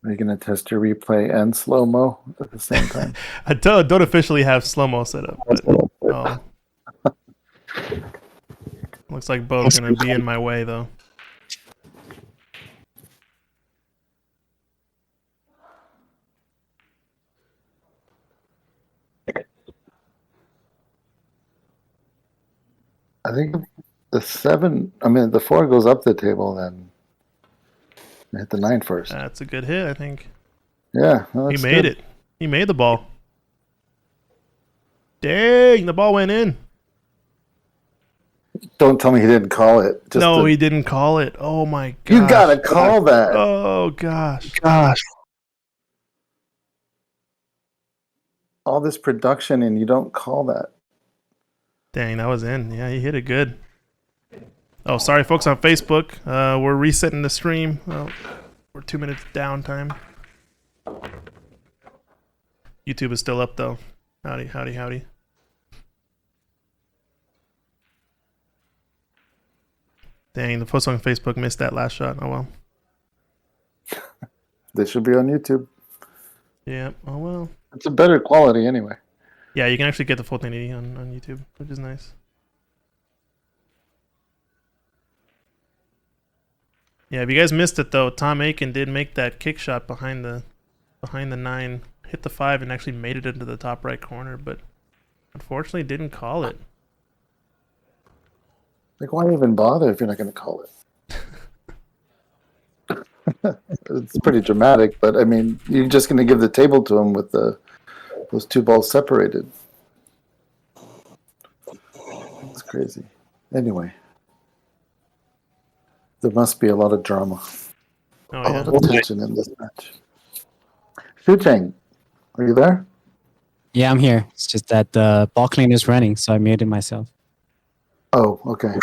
Are you going to test your replay and slow-mo at the same time? I don't officially have slow-mo set up, but looks like Bo's going to be in my way, though. I think the 4 goes up the table, then hit the 9 first. That's a good hit, I think. Yeah. He made it. He made the ball. Dang, the ball went in. Don't tell me he didn't call it. No, he didn't call it. Oh my gosh. You gotta call that. Oh gosh. All this production and you don't call that. Dang, that was in. Yeah, he hit it good. Oh, sorry, folks on Facebook. We're resetting the stream. We're 2 minutes downtime. YouTube is still up, though. Howdy. Dang, the folks on Facebook missed that last shot. Oh, well. They should be on YouTube. Yeah, oh, well. It's a better quality anyway. Yeah, you can actually get the full 1080 on YouTube, which is nice. Yeah, if you guys missed it though, Tom Akin did make that kick shot behind the 9, hit the 5, and actually made it into the top right corner, but unfortunately didn't call it. Like, why even bother if you're not going to call it? It's pretty dramatic, but I mean, you're just going to give the table to him with those two balls separated. It's crazy. Anyway, there must be a lot of drama, Oh a yeah. lot of tension in this match. Shu Cheng, are you there? Yeah, I'm here. It's just that the ball clean is running, so I muted myself. Oh, okay.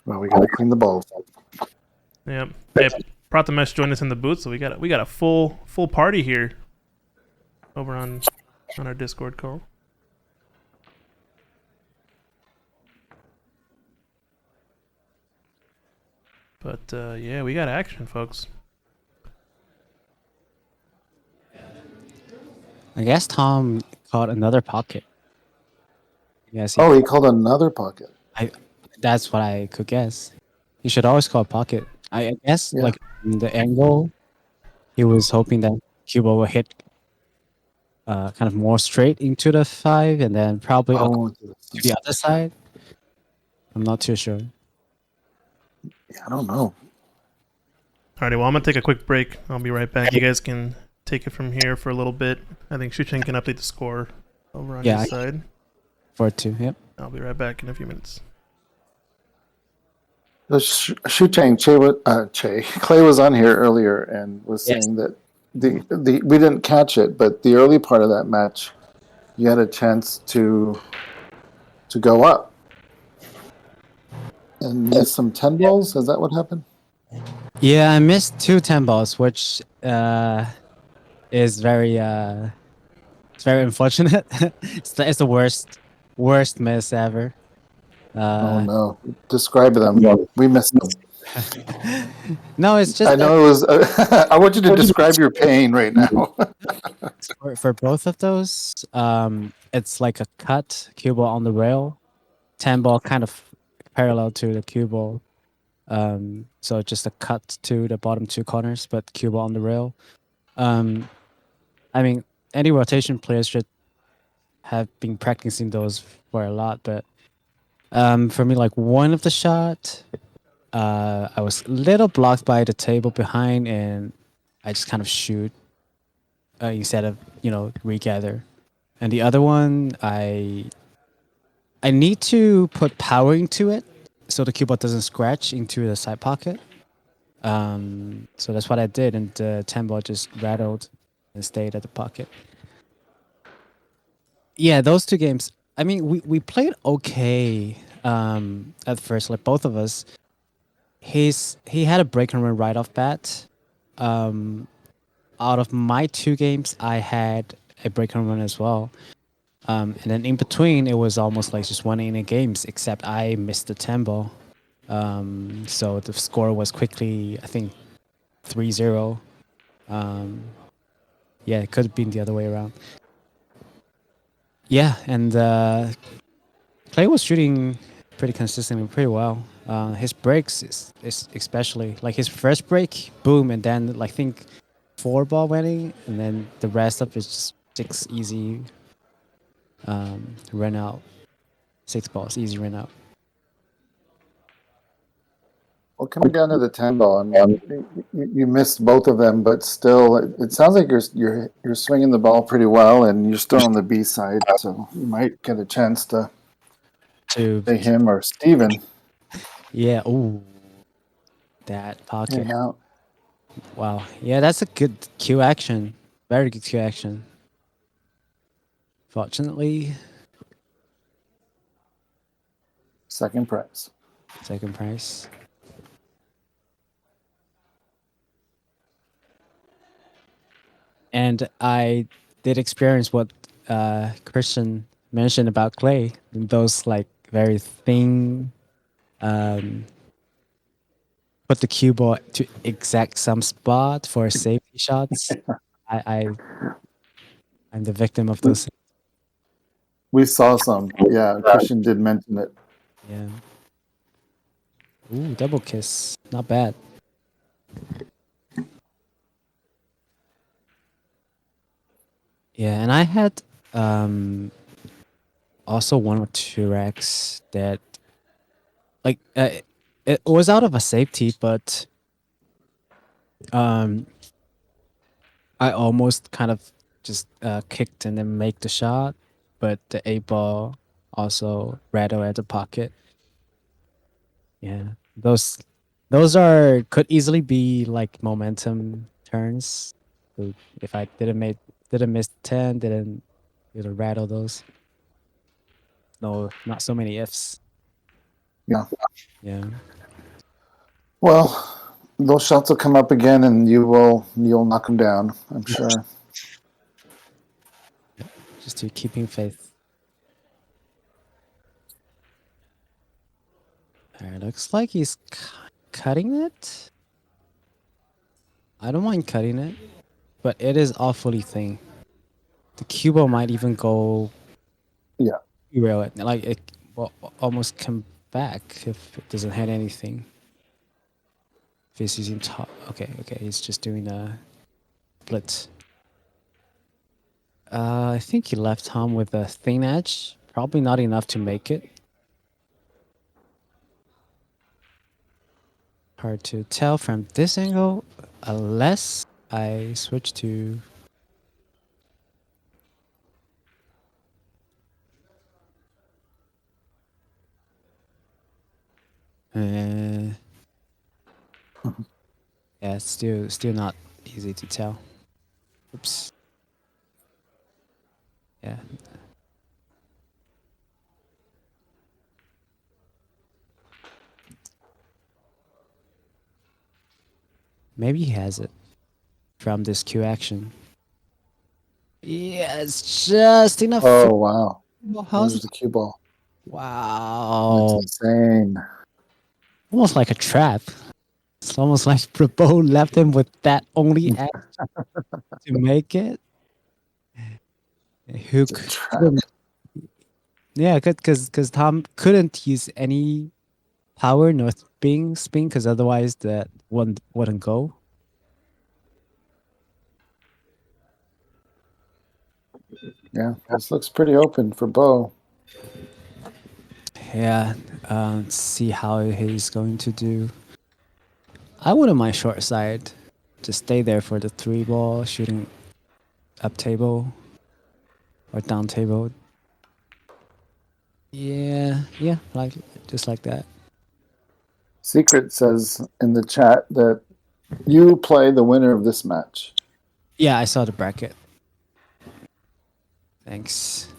Well, we got to clean the balls. Yep. Hey, Prathamesh joined us in the booth, so we got a full party here over on our Discord call. But yeah, we got action, folks. I guess Tom caught another pocket. Yes, Oh, he called another pocket. that's what I could guess. You should always call pocket. I guess Yeah. like in the angle, he was hoping that Cuba will hit kind of more straight into the 5 and then probably Oh, to the other side. I'm not too sure. yeah, I don't know. Alrighty, well, I'm gonna take a quick break. I'll be right back. You guys can take it from here for a little bit. I think Shuchen can update the score over on Yeah, his side. 4-2. Yep. I'll be right back in a few minutes. The Shu Cheng, Clay was on here earlier and was Yes. saying that the we didn't catch it, but the early part of that match, you had a chance to go up and miss some 10 balls. Is that what happened? Yeah, I missed 2 10 balls, which is very it's very unfortunate. It's the worst miss ever. Oh no! Describe them. We missed them. No, it's just I know it was. I want you to describe your pain right now. for both of those, it's like a cut cue ball on the rail, 10 ball kind of parallel to the cue ball. So just a cut to the bottom 2 corners, but cue ball on the rail. I mean, any rotation players should have been practicing those for a lot, but for me, like one of the shot, I was a little blocked by the table behind, and I just kind of shoot instead of regather. And the other one, I need to put power into it so the cue ball doesn't scratch into the side pocket. So that's what I did, and the 10 ball just rattled and stayed at the pocket. Yeah, those 2 games. I mean, we played okay at first, like both of us. He had a break and run right off bat. Out of my 2 games, I had a break and run as well. And then in between, it was almost like just 1 inning games, except I missed the 10 ball. So the score was quickly, I think, 3-0. Yeah, it could have been the other way around. Yeah, and Clay was shooting pretty consistently, pretty well. His breaks is especially like his first break, boom, and then like I think 4 ball went in, and then the rest of it is just 6 easy run out. 6 balls, easy run out. Well, coming down to the 10 ball, I mean, you missed both of them, but still, it sounds like you're swinging the ball pretty well, and you're still on the B side, so you might get a chance to say him or Steven. Yeah. Ooh, that pocket. In out. Wow. Yeah, that's a good cue action. Very good cue action. Fortunately, Second prize. second prize. And I did experience what Christian mentioned about Clay. Those like very thin put the cue ball to exact some spot for safety shots. I'm the victim of those. We saw some. Yeah, Christian did mention it. Yeah. Ooh, double kiss. Not bad. Yeah, and I had also one or two racks that like it was out of a safety, but I almost kind of just kicked and then make the shot, but the 8 ball also rattled at the pocket. Yeah, those are could easily be like momentum turns. So if I didn't miss 10, didn't rattle those. No, not so many ifs. Yeah. Yeah. Well, those shots will come up again, and you'll knock them down. I'm sure. Just to keeping faith. Alright, looks like he's cutting it. I don't mind cutting it, but it is awfully thin. The cue ball might even go. Yeah. Derail it. Like it will almost come back if it doesn't hit anything. If he's using top. Okay, he's just doing a blitz. I think he left home with a thin edge. Probably not enough to make it. Hard to tell from this angle, unless I switch to. Yeah, it's still not easy to tell. Oops. Yeah. Maybe he has it from this Q action. Yeah, it's just enough. Oh wow! How's There's the cue ball. That's Wow. insane. Almost like a trap. It's almost like Brabo left him with that only edge to make it. Who It's a trap. yeah, because Tom couldn't use any power nor spin because otherwise that one wouldn't go. Yeah, this looks pretty open for Bo. Yeah, see how he's going to do. I wouldn't mind short side. Just stay there for the 3 ball, shooting up table or down table. Yeah, like just like that. Secret says in the chat that you play the winner of this match. Yeah, I saw the bracket. Thanks.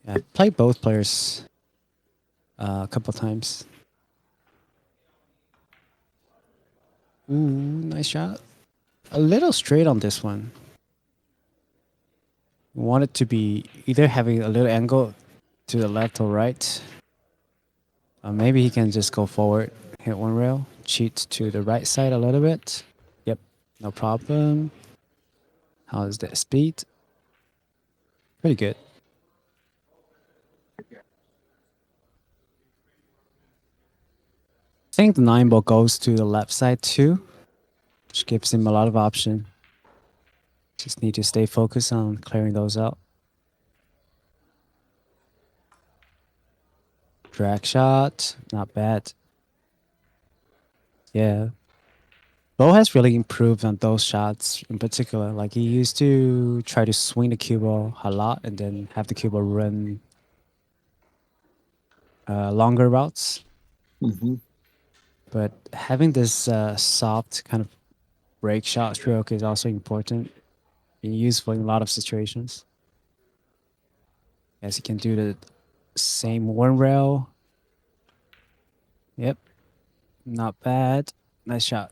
Yeah, I've played both players a couple times. Ooh, nice shot. A little straight on this one. Want it to be either having a little angle to the left or right. Maybe he can just go forward, hit one rail, cheat to the right side a little bit. Yep, no problem. How is that speed? Pretty good. I think the 9 ball goes to the left side too, which gives him a lot of option. Just need to stay focused on clearing those out. Drag shot, not bad. Yeah. Bo has really improved on those shots in particular. Like he used to try to swing the cue ball a lot and then have the cue ball run longer routes. Mm-hmm. But having this soft kind of break shot stroke is also important and useful in a lot of situations. Yes, you can do the same one rail. Yep. Not bad. Nice shot.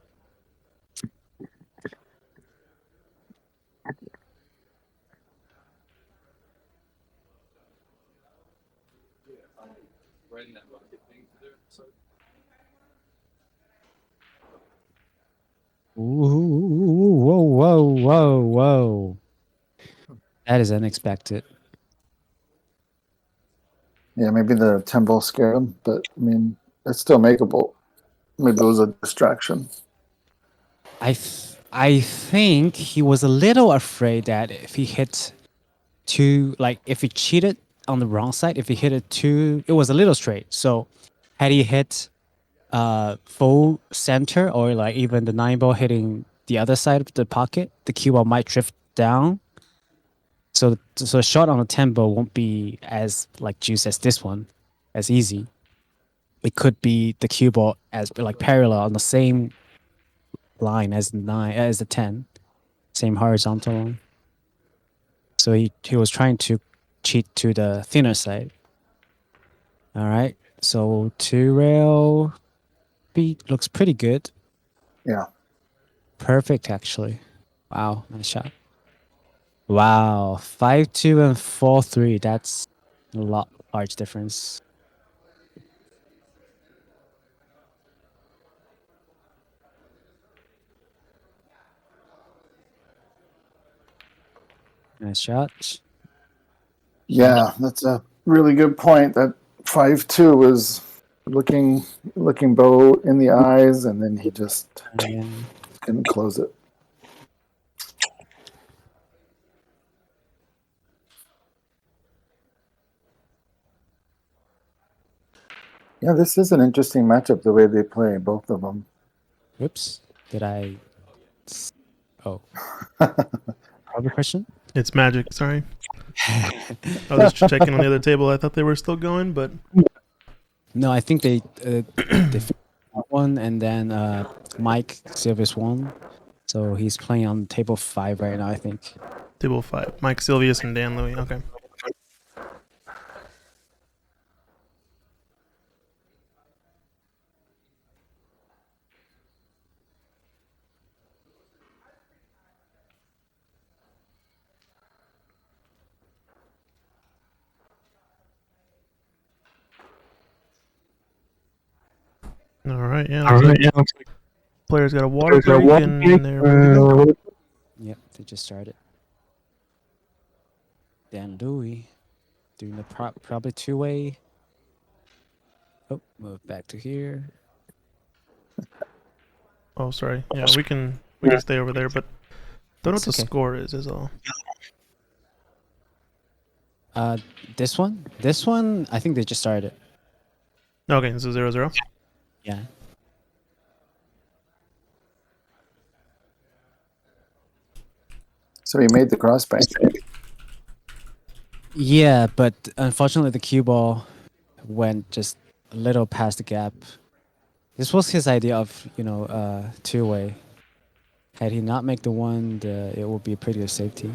That is unexpected. Yeah, maybe the tempo scared him, but I mean, it's still makeable. Maybe it was a distraction. I think he was a little afraid that if he hit too, like if he cheated on the wrong side, if he hit it too, it was a little straight. So had he hit full center or like even the 9 ball hitting the other side of the pocket, the cue ball might drift down. So a shot on a 10 ball won't be as like juice as this one, as easy. It could be the cue ball as like parallel on the same line as the 10, same horizontal line. So he was trying to cheat to the thinner side. All right. So 2-rail beat looks pretty good. Yeah. Perfect, actually. Wow, nice shot. Wow, 5-2 and 4-3. That's a large difference. Nice shot. Yeah, that's a really good point. That 5-2 was looking Bo in the eyes, and then he just And couldn't close it. Yeah, this is an interesting matchup, the way they play, both of them. whoops, did I? Oh, other question? It's magic. Sorry. I was just checking on the other table. I thought they were still going, but No, I think they finished one, and then Mike Silvis won, so he's playing on table 5 right now. I think. table 5. Mike Silvius and Dan Louis. Okay. All right. Yeah. Looks like players got a water break and they're ready to go. Yep, they just started. Dan Louis doing the probably 2-way. Oh, move back to here. Oh, sorry. Yeah, we can stay over there, but don't know what the It's okay. score is all. This one, I think they just started. Okay, so 0-0. Yeah. So he made the crossbank. Yeah, but unfortunately the cue ball went just a little past the gap. This was his idea of, 2-way. Had he not make the one, it would be a pretty good safety.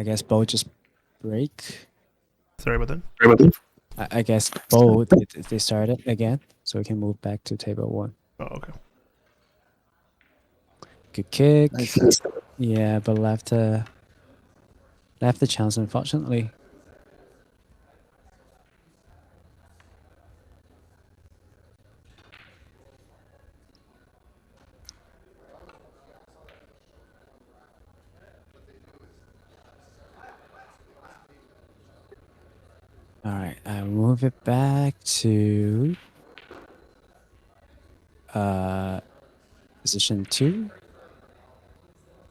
I guess Bo just break. Sorry about that. I guess Bo they started again, so we can move back to table 1. Oh, okay. Good kick. Nice hit. Yeah, but left the chance, unfortunately. All right, I move it back to position 2.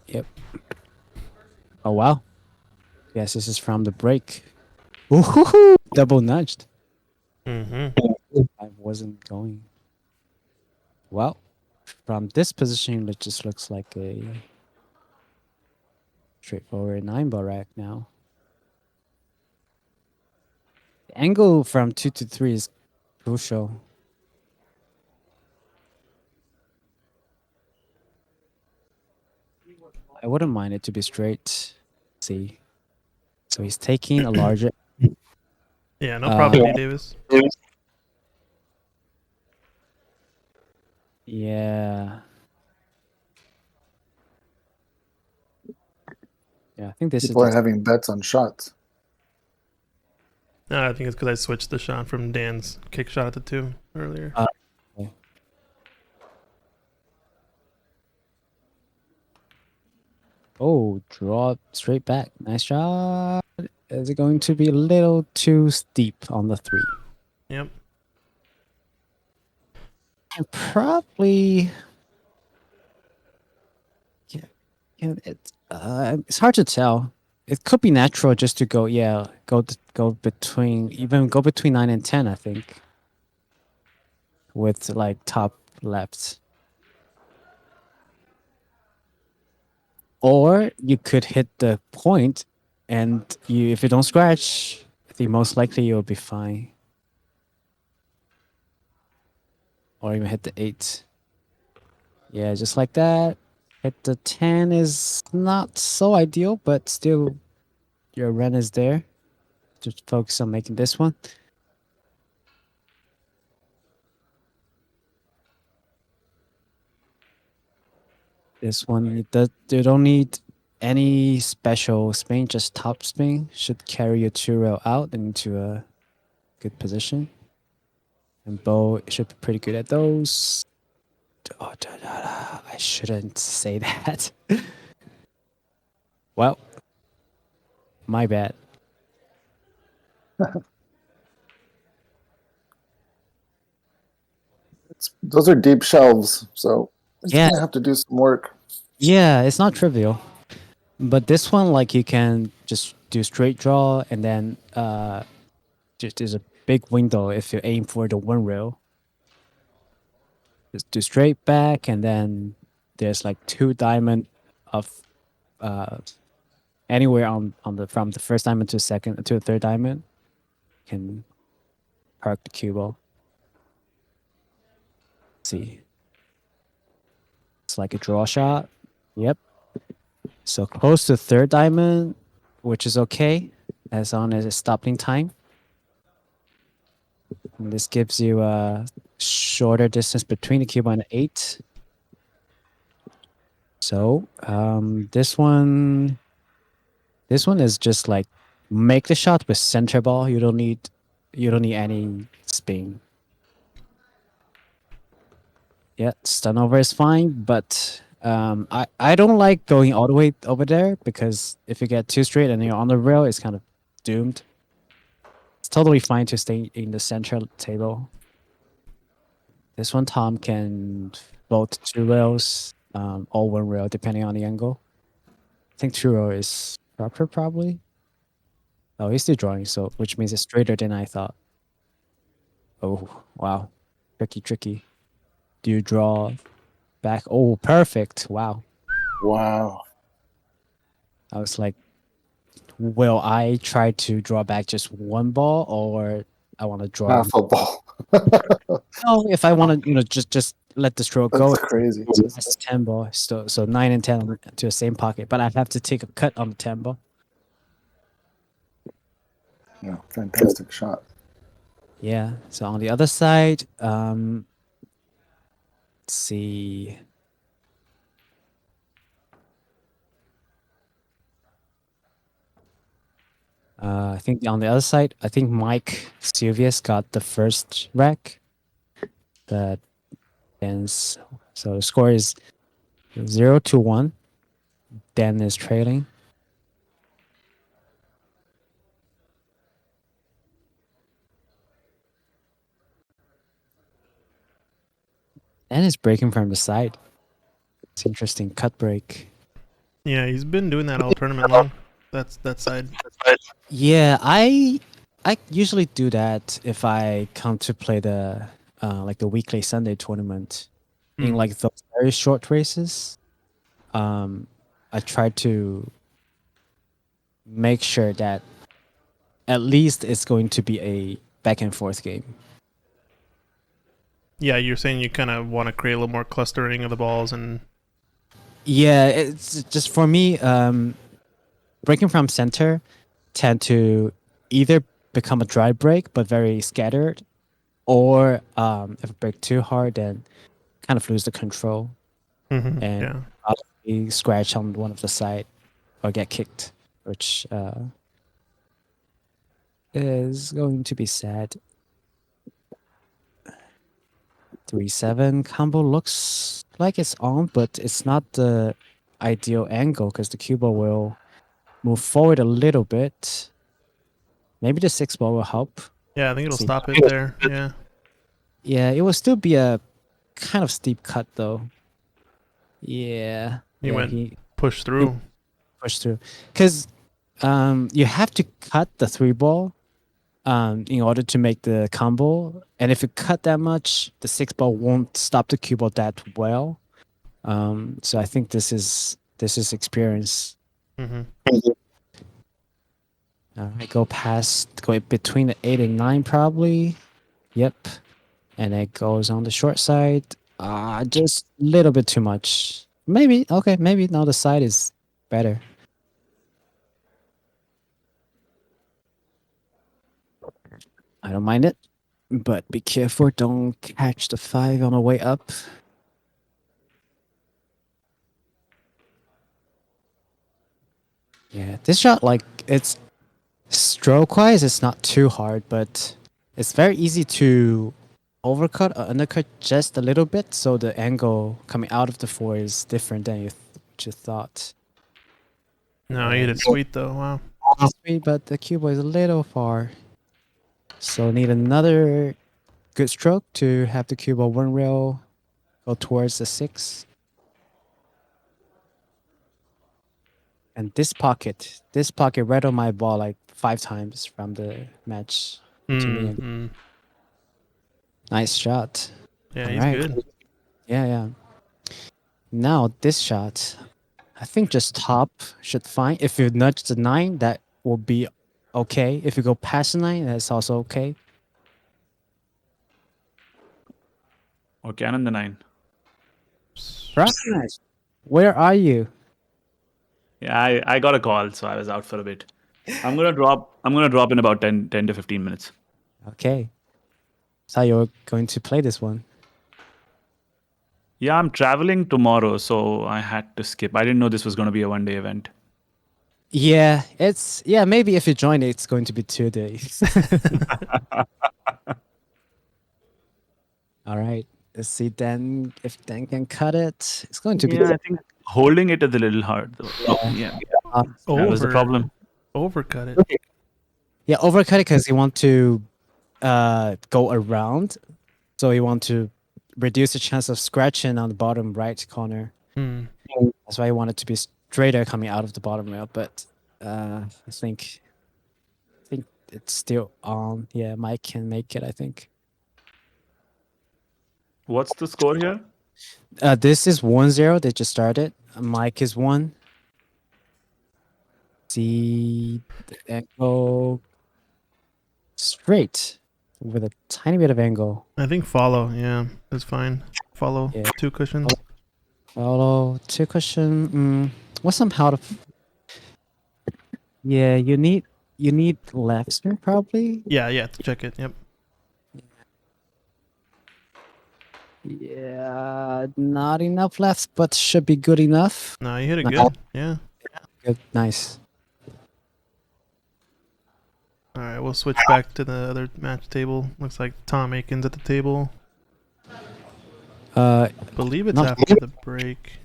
Yep. Oh wow. Yes, this is from the break. Ooh, double nudged. Mm-hmm. I wasn't going. Well, from this position, it just looks like a straightforward 9-ball rack now. The angle from 2 to 3 is crucial. I wouldn't mind it to be straight. See. So he's taking a larger. Yeah, no problem, D. Davis. Yeah. Yeah, I think this People are is. having bets on shots. No, I think it's because I switched the shot from Dan's kick shot at the 2 earlier. Okay. Oh, draw straight back. Nice shot. Is it going to be a little too steep on the 3? Yep. And probably. Yeah, it's hard to tell. It could be natural just to go, go between 9 and 10, I think, with like top left. Or you could hit the point, and if you don't scratch, I think most likely you'll be fine. Or even hit the 8. Yeah, just like that. Hit the 10 is not so ideal, but still, your run is there. Just focus on making this one. This one, you don't need any special spin, just top spin. Should carry your 2-rail out into a good position. And Bo should be pretty good at those. Oh, I shouldn't say that. Well, my bad. Those are deep shelves, so it's Yeah. gonna have to do some work. Yeah, it's not trivial. But this one, like, you can just do straight draw, and then just there's a big window if you aim for the 1-rail. Just do straight back, and then there's like 2 diamond of anywhere on the from the first diamond to the third diamond. You can park the cue ball. See, it's like a draw shot. Yep. So close to third diamond, which is okay as long as it's stopping time. And this gives you a shorter distance between the cue ball and the 8. So this one is just like make the shot with center ball. You don't need any spin. Yeah, stun over is fine, but I don't like going all the way over there, because if you get 2 straight and you're on the rail, it's kind of doomed. It's totally fine to stay in the central table. This one, Tom can both 2 rails, or 1 rail depending on the angle. I think 2 rail is proper, probably. Oh, he's still drawing, so which means it's straighter than I thought. Oh, wow. Tricky. Do you draw back? Oh, perfect. Wow. Wow. I was like, will I try to draw back just 1 ball, or I want to draw? Half a ball. No, if I want to, just let the stroke go. That's crazy. That's 10 ball. So 9 and 10 to the same pocket, but I have to take a cut on the 10 ball. Yeah, fantastic shot. Yeah. So on the other side, let's see. I think on the other side, I think Mike Silvius got the first rack. That ends. So the score is 0-1. Dan is trailing. Dan is breaking from the side. It's interesting. Cut break. Yeah, he's been doing that all tournament long. That's that side. Yeah, I usually do that if I come to play the like the weekly Sunday tournament in like those very short races. I try to make sure that at least it's going to be a back and forth game. Yeah, you're saying you kind of want to create a little more clustering of the balls and. Yeah, it's just for me. Breaking from center tend to either become a dry break but very scattered, or if I break too hard, then kind of lose the control and Yeah. probably scratch on one of the side or get kicked, which is going to be sad. 3-7 combo looks like it's on, but it's not the ideal angle because the cue ball will move forward a little bit. Maybe the 6 ball will help. Yeah, I think it'll See. stop it there. Yeah. Yeah, it will still be a kind of steep cut though. Yeah. He yeah, went he push through. pushed through. Because you have to cut the 3 ball in order to make the combo. And if you cut that much, the 6 ball won't stop the cue ball that well. So I think this is experience. Mm-hmm. I go between the 8 and 9 probably. Yep. And it goes on the short side. Just a little bit too much. Maybe now the side is better. I don't mind it, but be careful, don't catch the 5 on the way up. Yeah, this shot, like, it's stroke-wise, it's not too hard, but it's very easy to overcut or undercut just a little bit, so the angle coming out of the 4 is different than you thought. No, he hit it sweet though. Wow. Sweet, but the cue ball is a little far. So need another good stroke to have the cue ball 1 rail go towards the 6. And this pocket right on my ball like 5 times from the match. me. Mm. Nice shot. Yeah, he's Alright. good. Yeah. Now this shot, I think just top should fine. If you nudge the 9, that will be okay. If you go past the 9, that's also okay. Or cannon the 9. Nice. Where are you? Yeah, I got a call, so I was out for a bit. I'm gonna drop in about 10 to 15 minutes. Okay. So you're going to play this one. Yeah, I'm traveling tomorrow, so I had to skip. I didn't know this was gonna be a 1-day event. Yeah, maybe if you join it, it's going to be 2 days. All right. Let's see Dan if Dan can cut it. It's going to be Yeah, I think holding it is a little hard though. Yeah. That was the problem. Overcut it. Yeah, overcut it because you want to go around. So you want to reduce the chance of scratching on the bottom right corner. Mm. That's why you want it to be straighter coming out of the bottom rail. But I think it's still on. Yeah, Mike can make it, I think. What's the score here? This is 1-0. They just started. Mike is 1. See the angle straight with a tiny bit of angle. I think follow. Yeah, that's fine. Follow. Yeah. 2 cushions. Follow 2 cushion. What's some how to? Yeah, you need left spin probably. Yeah, to check it. Yep. Yeah, not enough left, but should be good enough. No, you hit it No. good. Yeah. Good, nice. All right, we'll switch back to the other match table. Looks like Tom Akin's at the table. I believe it's not after the break.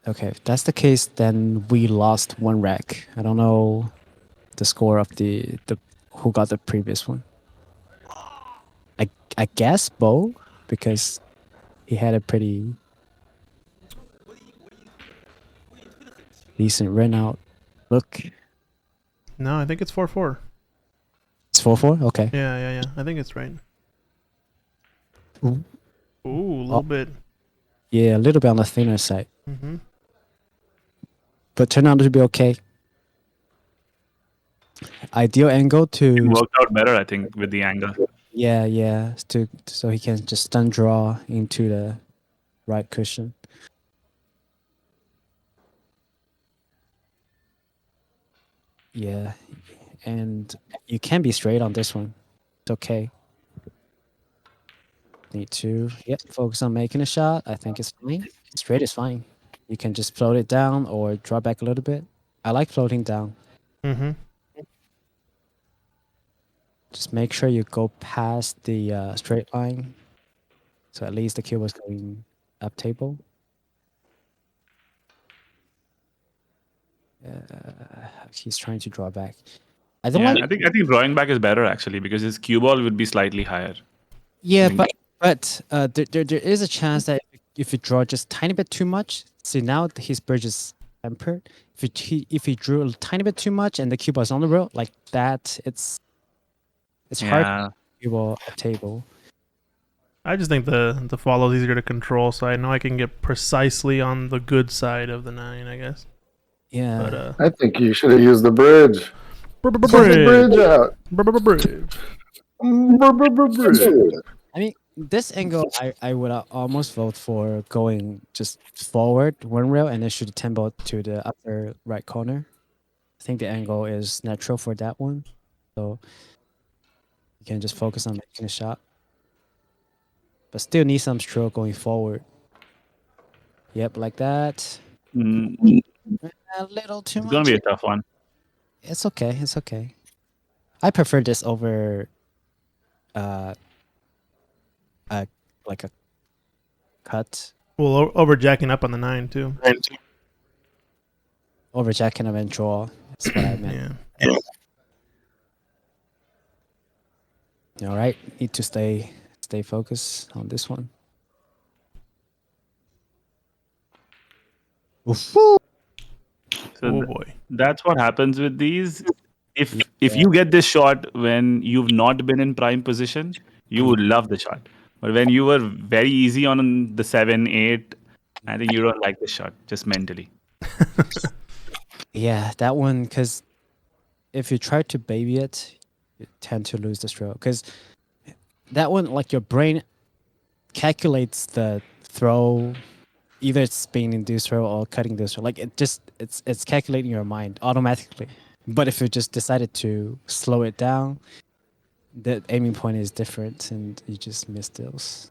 Okay, if that's the case, then we lost 1 rack. I don't know the score of the who got the previous one. I guess Bo, because he had a pretty decent run out. Look, No, I think it's 4-4. it's 4-4. Okay. Yeah. I think it's right. Ooh. Ooh, a little bit. Yeah, a little bit on the thinner side, Mm-hmm. but turned out to be okay. Ideal angle It to worked out better, I think, with the angle. yeah so he can just stun draw into the right cushion. Yeah, and you can be straight on this one. It's okay. Need to focus on making a shot. I think it's fine. Straight is fine. You can just float it down or draw back a little bit. I like floating down. Mm-hmm. Just make sure you go past the straight line. So at least the cube was going up table. He's trying to draw back. I don't Yeah, like. I think drawing back is better actually because his cue ball would be slightly higher. Yeah, think- but there is a chance that if you draw just tiny bit too much, see now his bridge is tempered. If he drew a tiny bit too much and the cue ball is on the road like that, it's hard to Yeah. cue ball up table. I just think the follow is easier to control, so I know I can get precisely on the good side of the 9, I guess. Yeah. But I think you should have used the bridge. Send the bridge. bridge out. Bridge. Bridge. I mean, this angle, I would almost vote for going just forward one rail and then shoot a tempo to the upper right corner. I think the angle is natural for that one. So you can just focus on making a shot. But still need some stroke going forward. Yep, like that. Mm, A little too it's much. gonna be a tough one. It's okay. It's okay. I prefer this over like a cut. Well, over jacking up on the 9 too. Over jack and then draw. That's what I meant. Yeah. All right. Need to stay focused on this one. So Oh boy. that's what happens with these. If you get this shot when you've not been in prime position, you would love the shot. But when you were very easy on the 7, 8, I think you don't like the shot just mentally. Yeah, that one, because if you try to baby it, you tend to lose the stroke. Because that one, like your brain calculates the throw, either it's being induced throw or cutting this throw. Like it's calculating your mind automatically. But if you just decided to slow it down, the aiming point is different and you just miss those.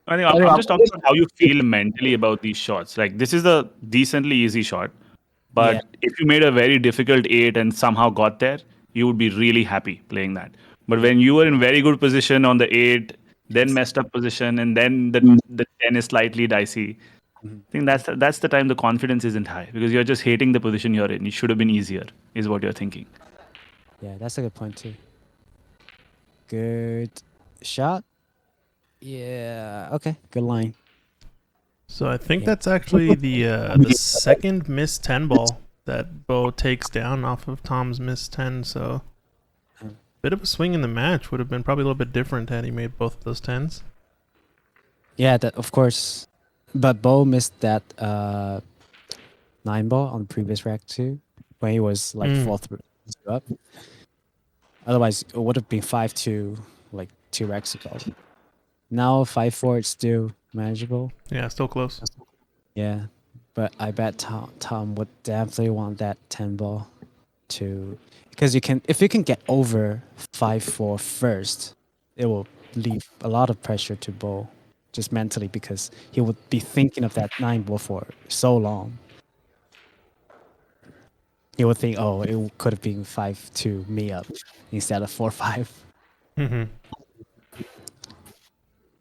I think I'm just talking about how you feel mentally about these shots. Like this is a decently easy shot, but Yeah. if you made a very difficult 8 and somehow got there, you would be really happy playing that. But when you were in very good position on the 8, then messed up position, and then the 10 is slightly dicey, Mhm. I think that's the time the confidence isn't high because you're just hating the position you're in. It should have been easier, is what you're thinking. Yeah, that's a good point too. Good shot. Yeah. Okay. Good line. So I think Yeah. that's actually the second missed 10 ball that Bo takes down off of Tom's missed 10. So bit of a swing in the match would have been probably a little bit different had he made both of those 10s. Yeah, that of course. But Bo missed that 9 ball on the previous rack too, when he was like fourth up. Otherwise, it would have been 5-2 like 2 racks ago. Now 5-4, it's still manageable. Yeah, still close. Yeah, but I bet Tom would definitely want that 10 ball to, because if you can get over 5-4 first, it will leave a lot of pressure to Bo, just mentally, because he would be thinking of that 9 ball for so long. He would think, oh, it could have been 5-2 me up instead of 4-5. Mm-hmm.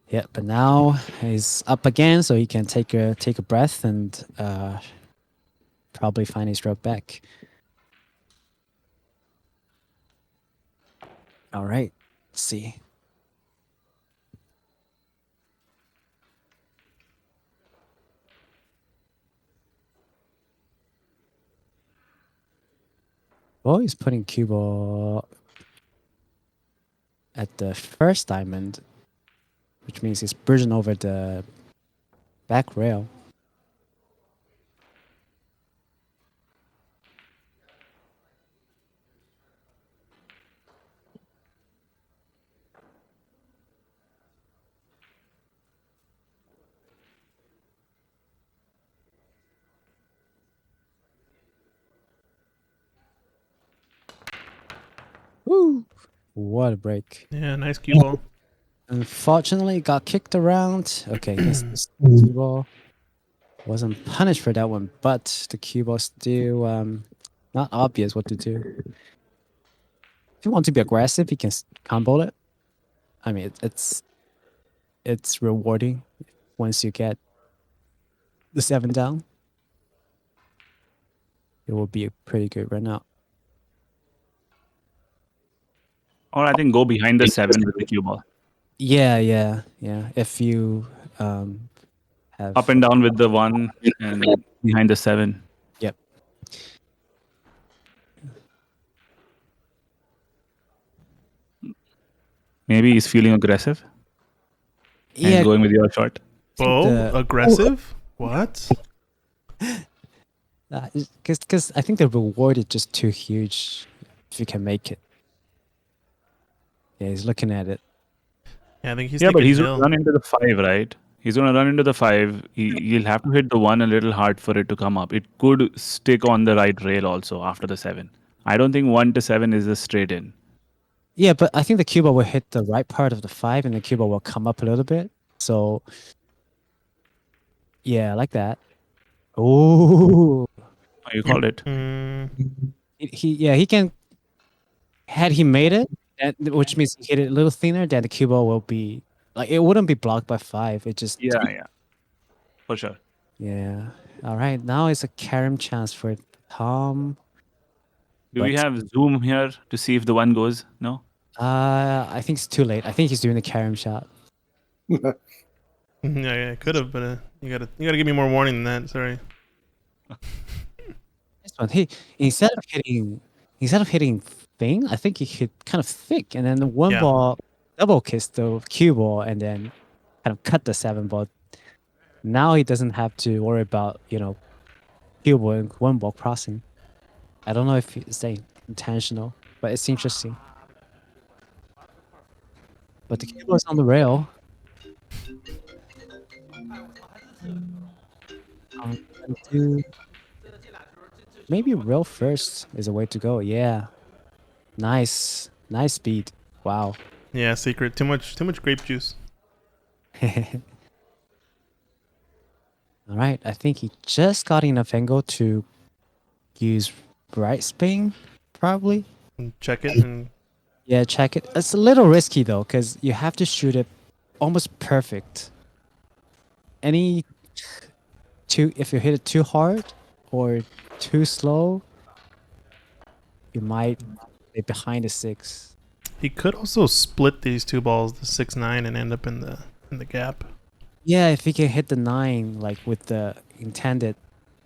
Yeah, but now he's up again, so he can take a breath and probably find his stroke back. All right, let's see. Oh, he's putting cue ball at the first diamond, which means he's bridging over the back rail. Woo! What a break. Yeah, nice cue ball. Unfortunately, got kicked around. Okay, this cue ball wasn't punished for that one, but the cue ball still not obvious what to do. you want to be aggressive, you can combo it. I mean, it's rewarding once you get the 7 down. It will be a pretty good run out. Or I think go behind the 7 with the cue ball. Yeah. If you have Up and down with the 1 and behind the 7. Yep. Maybe he's feeling aggressive Yeah, and going with your shot. Oh, the- aggressive? What? because I think the reward is just too huge if you can make it. Yeah, he's looking at it. Yeah, I think he's Yeah, but thinking he's nil. going to run into the 5, right? He's going to run into the 5. He'll have to hit the 1 a little hard for it to come up. It could stick on the right rail also after the 7. I don't think 1 to 7 is a straight in. Yeah, but I think the cue ball will hit the right part of the 5 and the cue ball will come up a little bit. So, yeah, like that. Oh, Oh, you called it. he can. Had he made it, which means he hit it a little thinner, then the cue ball will be like it wouldn't be blocked by 5. It just Yeah. For sure. yeah. All right, now it's a carom chance for Tom. Do we have zoom here to see if the 1 goes? No? I think it's too late. I think he's doing the carom shot. Yeah, could have, but you gotta give me more warning than that. Sorry. This one, he instead of hitting thing, I think he hit kind of thick, and then the one Yeah. ball double kiss the cue ball, and then kind of cut the 7 ball. Now he doesn't have to worry about cue ball and one ball crossing. I don't know if it's intentional, but it's interesting. But the cue ball is on the rail. Maybe rail first is a way to go. Yeah. Nice speed. Wow. Yeah, secret. Too much grape juice. All right. I think he just got enough angle to use right spin, probably. And check it and Yeah, check it. It's a little risky though, because you have to shoot it almost perfect. If you hit it too hard or too slow, you might be behind the 6. he could also split these two balls, the 6-9, and end up in the gap. Yeah, if he can hit the 9 like with the intended.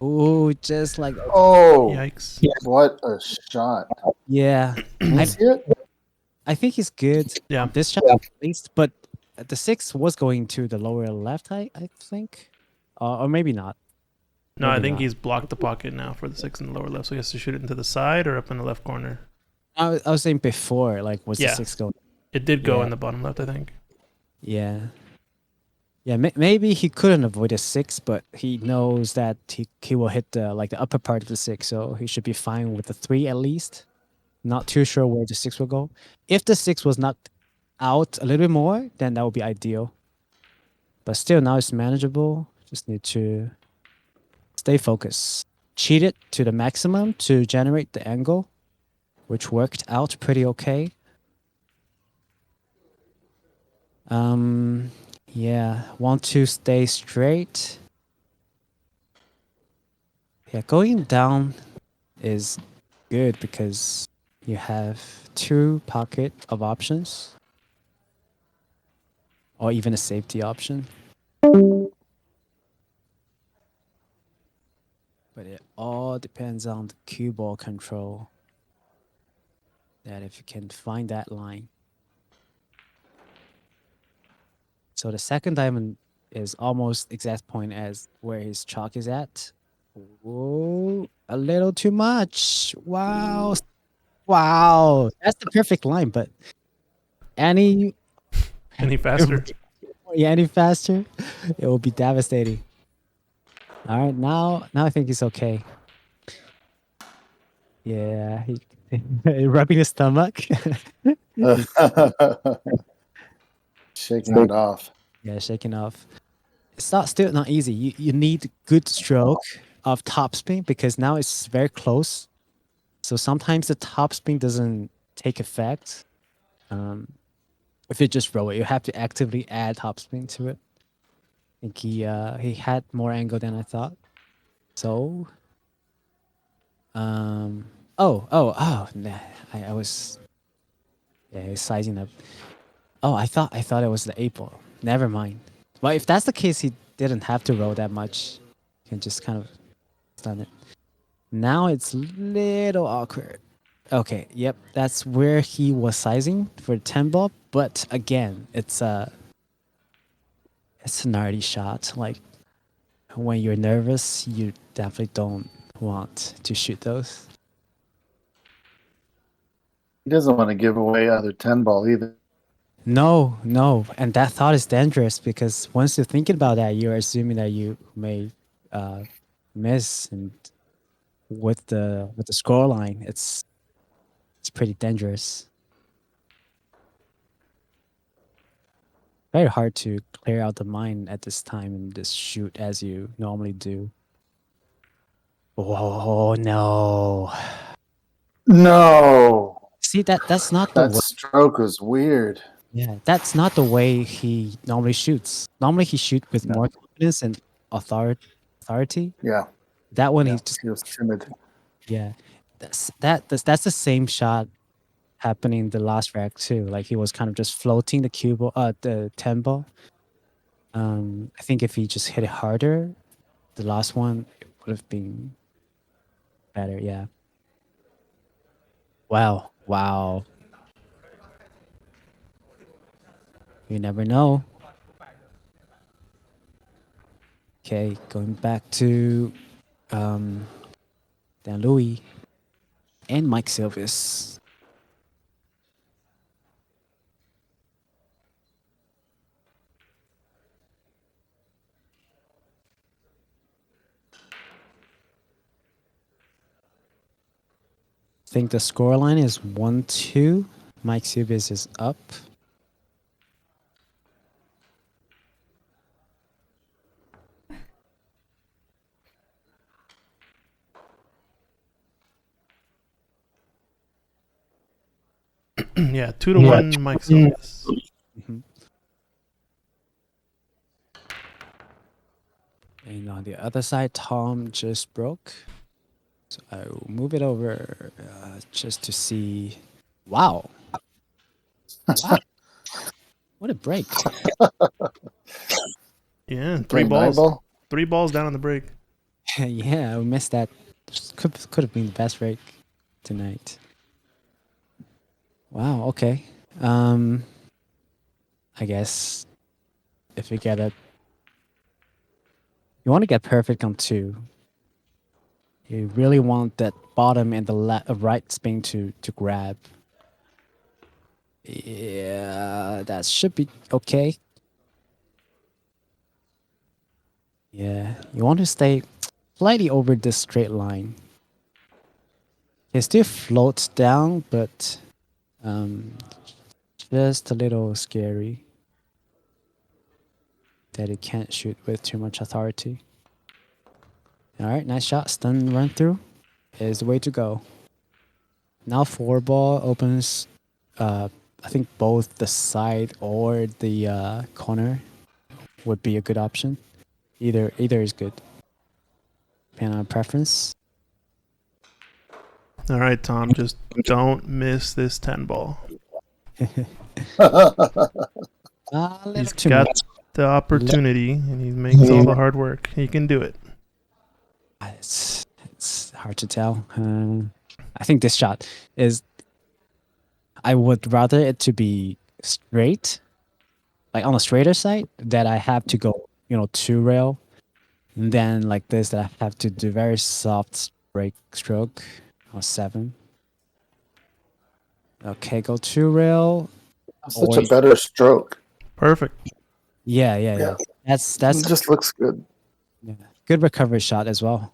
Ooh, just like Oh, Yikes. what a shot. yeah. You see it? I think he's good. Yeah. This shot at least, but the 6 was going to the lower left, I think, or maybe not. No, I Maybe think not. he's blocked the pocket now for the 6 in the lower left, so he has to shoot it into the side or up in the left corner. I was saying before, like, was Yeah. the 6 going? It did go Yeah. in the bottom left, I think. Yeah. Yeah, maybe he couldn't avoid a 6, but he knows that he will hit the upper part of the 6, so he should be fine with the 3 at least. Not too sure where the 6 will go. If the 6 was knocked out a little bit more, then that would be ideal. But still, now it's manageable. Just need to stay focused. Cheat it to the maximum to generate the angle, which worked out pretty okay. Yeah, want to stay straight. Yeah, going down is good because you have 2 pocket of options or even a safety option. But it all depends on the cue ball control. That if you can find that line. So the second diamond is almost exact point as where his chalk is at. Whoa, a little too much. Wow. Wow. That's the perfect line, but any faster? any faster, it will be devastating. All right, now I think it's okay. Yeah, he rubbing his stomach. Shaking it off. Yeah, shaking off. It's still not easy. You need good stroke of topspin because now it's very close. So sometimes the topspin doesn't take effect. If you just roll it, you have to actively add topspin to it. I think he had more angle than I thought. So, nah, I was sizing up. Oh, I thought it was the 8 ball. Never mind. Well, if that's the case, he didn't have to roll that much. He can just kind of stun it. Now it's little awkward. Okay, yep, that's where he was sizing for 10 ball. But again, it's a gnarly shot. Like when you're nervous, you definitely don't want to shoot those. He doesn't want to give away other 10 ball either. No, and that thought is dangerous because once you're thinking about that, you're assuming that you may miss, and with the score line, it's pretty dangerous. Very hard to clear out the mind at this time and just shoot as you normally do. Oh no! No, See that's not the that way. stroke was weird. Yeah, that's not the way he normally shoots. Normally he shoots with more confidence and authority. Yeah, That one yeah, he just he was timid. yeah. That's the same shot happening in the last rack too. Like he was kind of just floating the cue ball, the 10 ball. I think if he just hit it harder, the last one it would have been better. Yeah. Wow. You never know. Okay, going back to Dan Louis and Mike Silvis. I think the scoreline is 1-2. Mike Silvis is up. Yeah, 2-1 Mike Silvis. And on the other side, Tom just broke. So I will move it over just to see. Wow. What a break. Yeah, three Wait, 9 balls. ball? 3 balls down on the break. Yeah, I missed that. Could have been the best break tonight. Wow, okay. I guess if you get it, you want to get perfect on 2. You really want that bottom and the right spin to grab. Yeah, that should be okay. Yeah, you want to stay slightly over this straight line. It still floats down, but just a little scary that it can't shoot with too much authority. All right, nice shot. Stun run through is the way to go. Now 4 ball opens, I think both the side or the corner would be a good option. Either is good, depending on preference. All right, Tom, just don't miss this 10 ball. He's got the opportunity, and he makes all the hard work. He can do it. It's hard to tell. I think this shot is. I would rather it to be straight, like on the straighter side, that I have to go, 2 rail, and then like this that I have to do very soft break stroke or 7. Okay, go 2 rail. Such a better stroke. Perfect. Yeah. That's It just looks good. yeah, good recovery shot as well.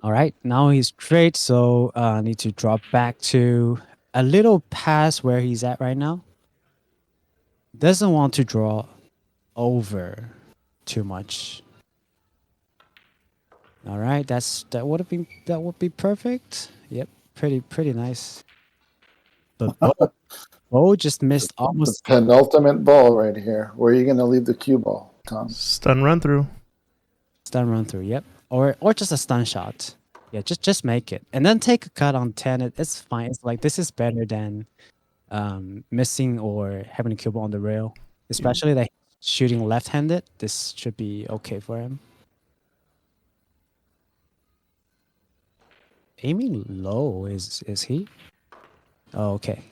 All right, now he's straight, so I need to drop back to a little past where he's at right now. Doesn't want to draw over too much. All right, that would be perfect. Yep, pretty nice. But Bo just missed The almost. penultimate ball right here. Where are you going to leave the cue ball, Tom? Stun run through. Stun run through, yep. Or just a stun shot. Yeah, just make it. And then take a cut on 10. It's fine. It's like this is better than missing or having a cube on the rail. Especially like shooting left-handed. This should be okay for him. Aiming low is he? Oh, okay.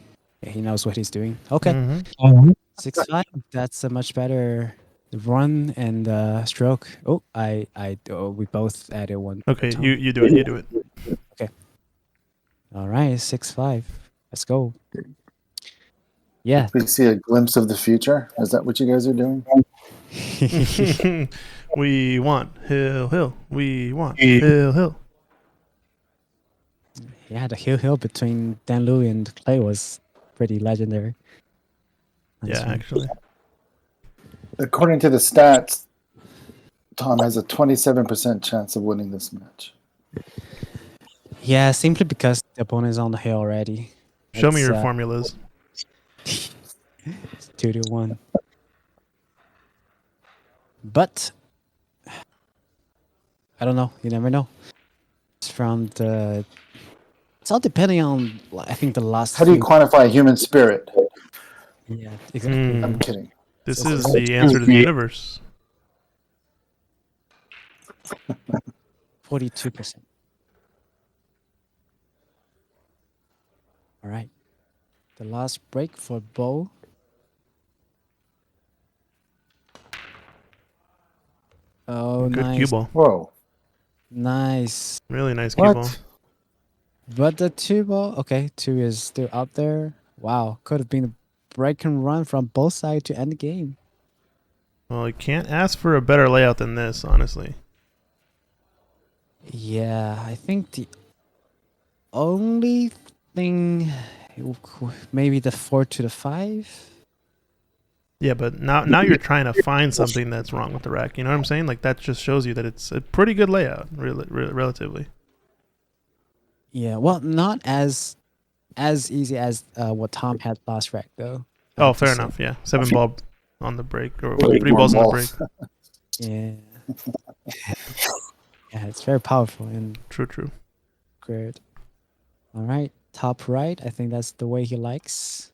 Yeah, he knows what he's doing. Okay. Mhm. 6-5. That's a much better run and stroke. Oh, we both added one. Okay, Tom. you do it. You do it. All right, 6-5. Let's go. Yeah. We see a glimpse of the future. Is that what you guys are doing? We want hill. We want hill. Yeah, the hill between Dan Louis and Clay was pretty legendary. Nice Yeah, one. actually. According to the stats, Tom has a 27% chance of winning this match. Yeah, simply because the opponent is on the hill already. Show me It's, your formulas. 2-1. But I don't know. You never know. It's from the. It's all depending on. I think the last. How do you few- quantify human spirit? Yeah, exactly. Mm. I'm kidding. This is the answer to the universe. 42%. All right. The last break for Bo. Oh, Good cue nice. ball. Whoa. Nice. Really nice cue ball. What? But the 2 ball, okay, 2 is still up there. Wow, could have been a break and run from both sides to end the game. Well, you can't ask for a better layout than this, honestly. Yeah, I think the only thing, maybe the 4 to the 5. Yeah, but now you're trying to find something that's wrong with the rack. You know what I'm saying? Like that just shows you that it's a pretty good layout, relatively. Yeah, well, not as easy as what Tom had last rack though. I Oh, have to fair say. enough. Yeah, 7 ball on the break or Eight 3 more balls on the balls. break. Yeah. Yeah, it's very powerful and True. good. All right, top right. I think that's the way he likes.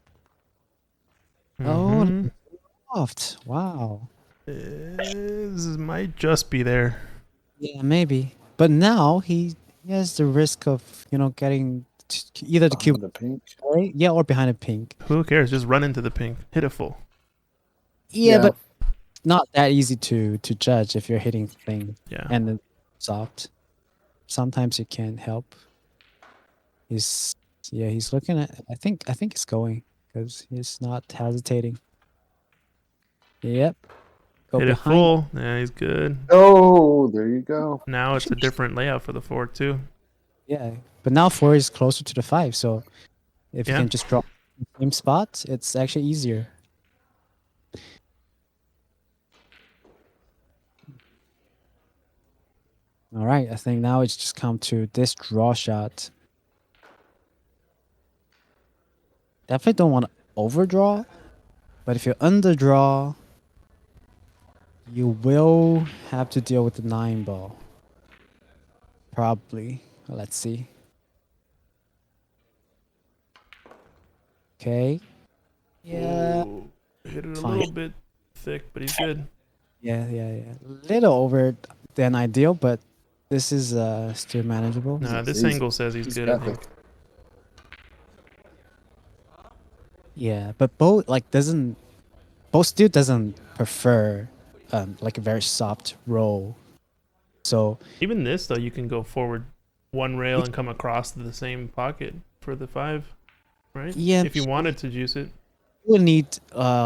Oh, Mhm. soft. Wow. This might just be there. Yeah, maybe. But now he has the risk of getting either the cube, The pink. yeah, or behind a pink. Who cares? Just run into the pink. Hit it full. Yeah, Yeah. but not that easy to judge if you're hitting thing Yeah. and then soft. Sometimes it can help. He's looking at. I think it's going because he's not hesitating. Yep. Go Hit it behind. full. Yeah, he's good. Oh, there you go. Now it's a different layout for the 4 too. Yeah, but now 4 is closer to the 5, so if you Yeah. can just drop the same spot, it's actually easier. All right, I think now it's just come to this draw shot. Definitely don't want to overdraw, but if you underdraw, you will have to deal with the 9 ball. Probably. Let's see. Okay. Yeah. Ooh, hit it a Fine. little bit thick, but he's good. Yeah. Little over than ideal, but this is still manageable. Nah, this He's- angle says he's good, I got think. Yeah, but Bo still doesn't prefer like a very soft roll. So Even this though, you can go forward 1 rail and come across to the same pocket for the 5, right? Yeah, If you wanted to juice it. you will need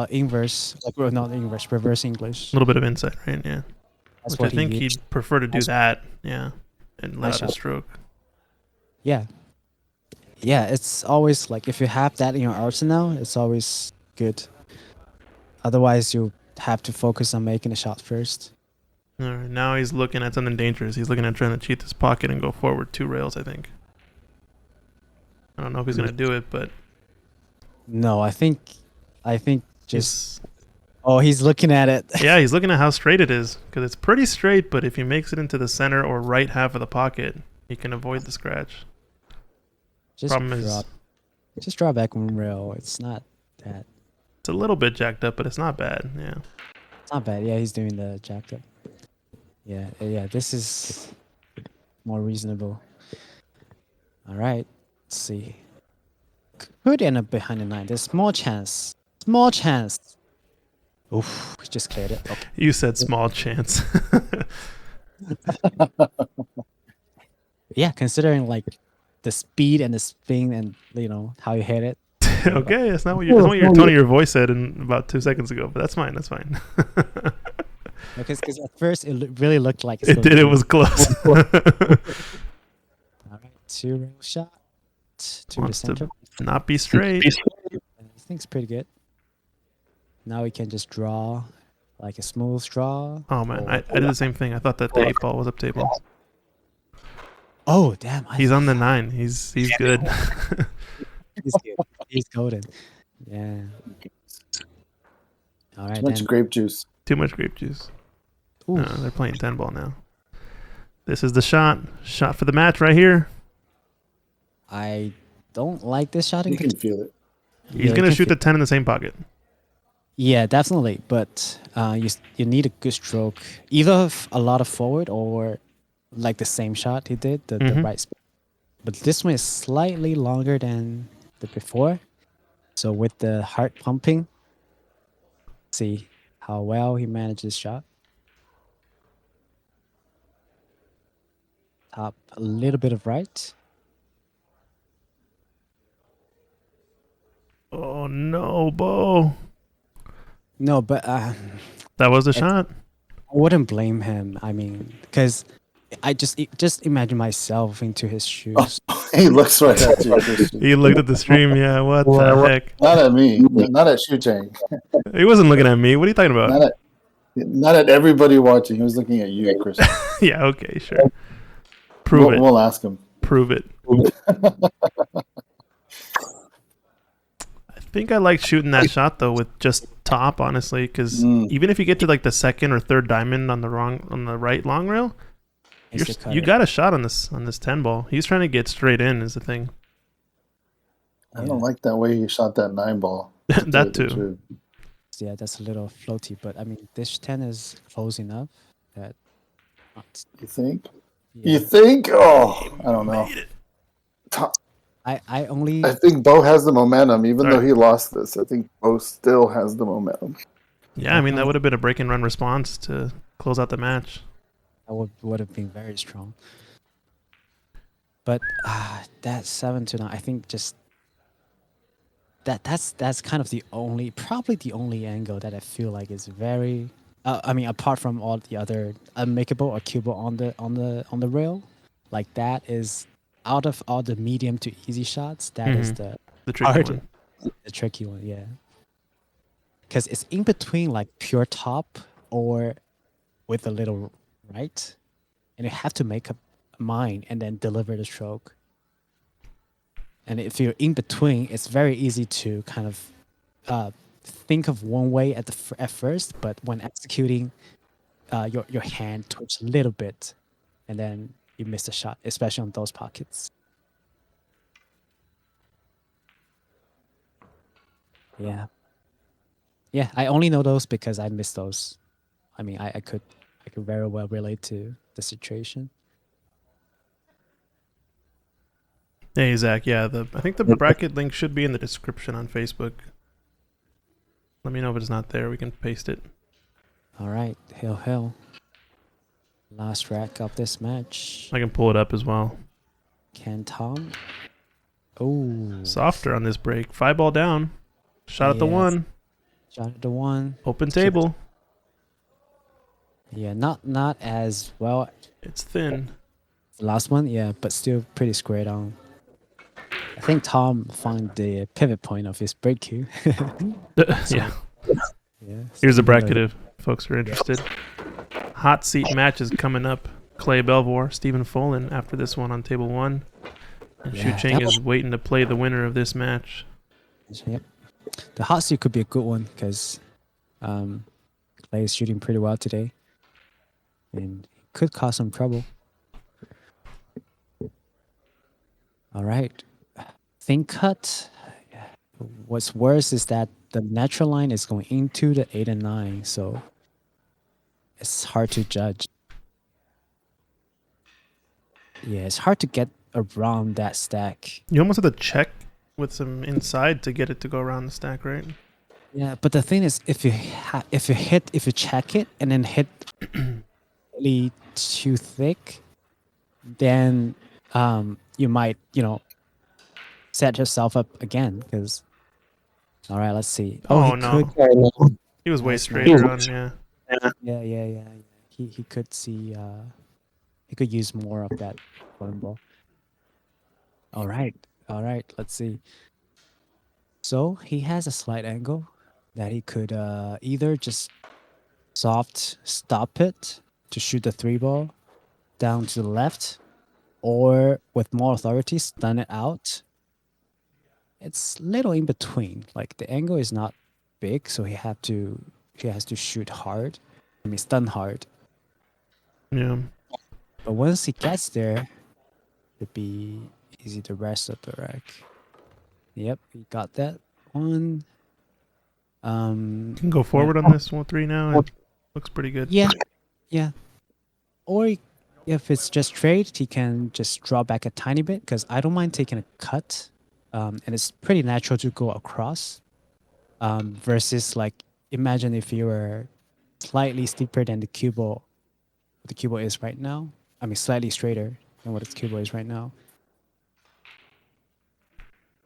inverse, like well, not inverse, reverse English. A little bit of insight, right? Yeah. That's Which I what he think used. he'd prefer to do Nice. that. Yeah. And let Nice out a shot. stroke. Yeah. Yeah, it's always like if you have that in your arsenal, it's always good. Otherwise, you have to focus on making a shot first. All right. Now he's looking at something dangerous. He's looking at trying to cheat this pocket and go forward 2 rails, I think. I don't know if he's gonna do it, but No, I think just. he's, Oh, he's looking at it. yeah, he's looking at how straight it is because it's pretty straight. But if he makes it into the center or right half of the pocket, he can avoid the scratch. Just Problem is, draw, just draw back one rail. It's not that. it's a little bit jacked up, but it's not bad. Yeah. It's not bad. Yeah, he's doing the jacked up. Yeah, yeah. This is more reasonable. All right. Let's see. Could end up behind the 9. There's small chance. Small chance. Oof, just cleared it. Okay. You said small chance. Yeah, considering like the speed and the spin and how you hit it. Okay, that's not what your tone of your voice said in about 2 seconds ago, but that's fine. That's fine. Because at first it really looked like It did. It was close. All right, 2 rail shot to the Wants to center. not be straight. I think it's pretty good. Now we can just draw like a smooth draw. Oh man, I did the same thing. I thought that the 8 ball was up table. Oh damn! He's on the 9. He's good. He's good. He's golden. Yeah. All right. Too much then. grape juice. Too much grape juice. Ooh. They're playing 10 ball now. This is the shot. Shot for the match right here. I don't like this shot in You can feel it. He's gonna shoot the 10 in the same pocket. Yeah, definitely. But you need a good stroke, either a lot of forward or like the same shot he did, the right spin. But this one is slightly longer than the before. So with the heart pumping, see how well he managed this shot. Top a little bit of right. Oh no, Bo. No, but That was the shot. I wouldn't blame him. I mean, because I just imagine myself into his shoes. He looks right at you. He looked at the stream. Yeah, what the heck? Not at me. Not at Shu Chang. He wasn't looking at me. What are you talking about? Not at everybody watching. He was looking at you, Chris. Yeah, okay, sure. Prove it. We'll ask him. Prove it. I think I like shooting that shot though with just top, honestly, because even if you get to like the second or third diamond on the right long rail, you got a shot on this 10 ball. He's trying to get straight in is the thing. I don't like that way he shot that 9 ball. That too. Yeah, that's a little floaty, but I mean, this 10 is close enough that. You think? Yeah. You think? Oh, I don't know. I think Bo has the momentum, even All though right. he lost this. I think Bo still has the momentum. Yeah, I mean that would have been a break and run response to close out the match. That would have been very strong. But that 7-9, I think just that's kind of probably the only angle that I feel like is very. I mean, apart from all the other unmakeable or cueable on the rail, like that is out of all the medium to easy shots. That is the tricky hard, one. the tricky one, yeah. Because it's in between like pure top or with a little right, and you have to make up a mind and then deliver the stroke. And if you're in between, it's very easy to kind of think of one way at first, but when executing, your hand twitch a little bit, and then you miss the shot, especially on those pockets. Yeah, I only know those because I missed those. I mean, I could very well relate to the situation. Hey Zach, yeah, I think the bracket link should be in the description on Facebook. Let me know if it's not there. We can paste it. All right, hill. Last rack of this match. I can pull it up as well. Can Tom? Oh, Softer on this break. 5 ball down. Shot at the Yes. 1. shot at the 1. Open table. Yeah, not as well. It's thin. The last one, yeah, but still pretty squared on. I think Tom found the pivot point of his break cue. Yeah. Yeah. Here's the bracket if folks are interested. Hot seat matches coming up. Clay Belvoir, Stephen Follin after this one on table 1. And Yeah, Shu Cheng that is waiting to play the winner of this match. Yep. The hot seat could be a good one because Clay is shooting pretty well today. And could cause some trouble. All right. Think cut. What's worse is that the natural line is going into the 8 and 9, so it's hard to judge. Yeah, it's hard to get around that stack. You almost have to check with some inside to get it to go around the stack, right? Yeah, but the thing is, if you check it and then hit really too thick, then you might set yourself up again. Because all right, let's see. Oh, he no. could. He was way That's straighter nice. on, yeah. Yeah. He could see. He could use more of that bowling ball. All right. Let's see. So he has a slight angle that he could either just soft stop it to shoot the 3 ball down to the left, or with more authority stun it out. It's little in between. Like the angle is not big, so he has to shoot hard. I mean stun hard. Yeah. But once he gets there, it'd be easy the rest of the rack. Yep, he got that one. You can go forward on this 1-3 now. It looks pretty good. Yeah. Or if it's just straight, he can just draw back a tiny bit because I don't mind taking a cut. And it's pretty natural to go across. Versus like, imagine if you were slightly steeper than the cue ball is right now. I mean, slightly straighter than what its cue ball is right now.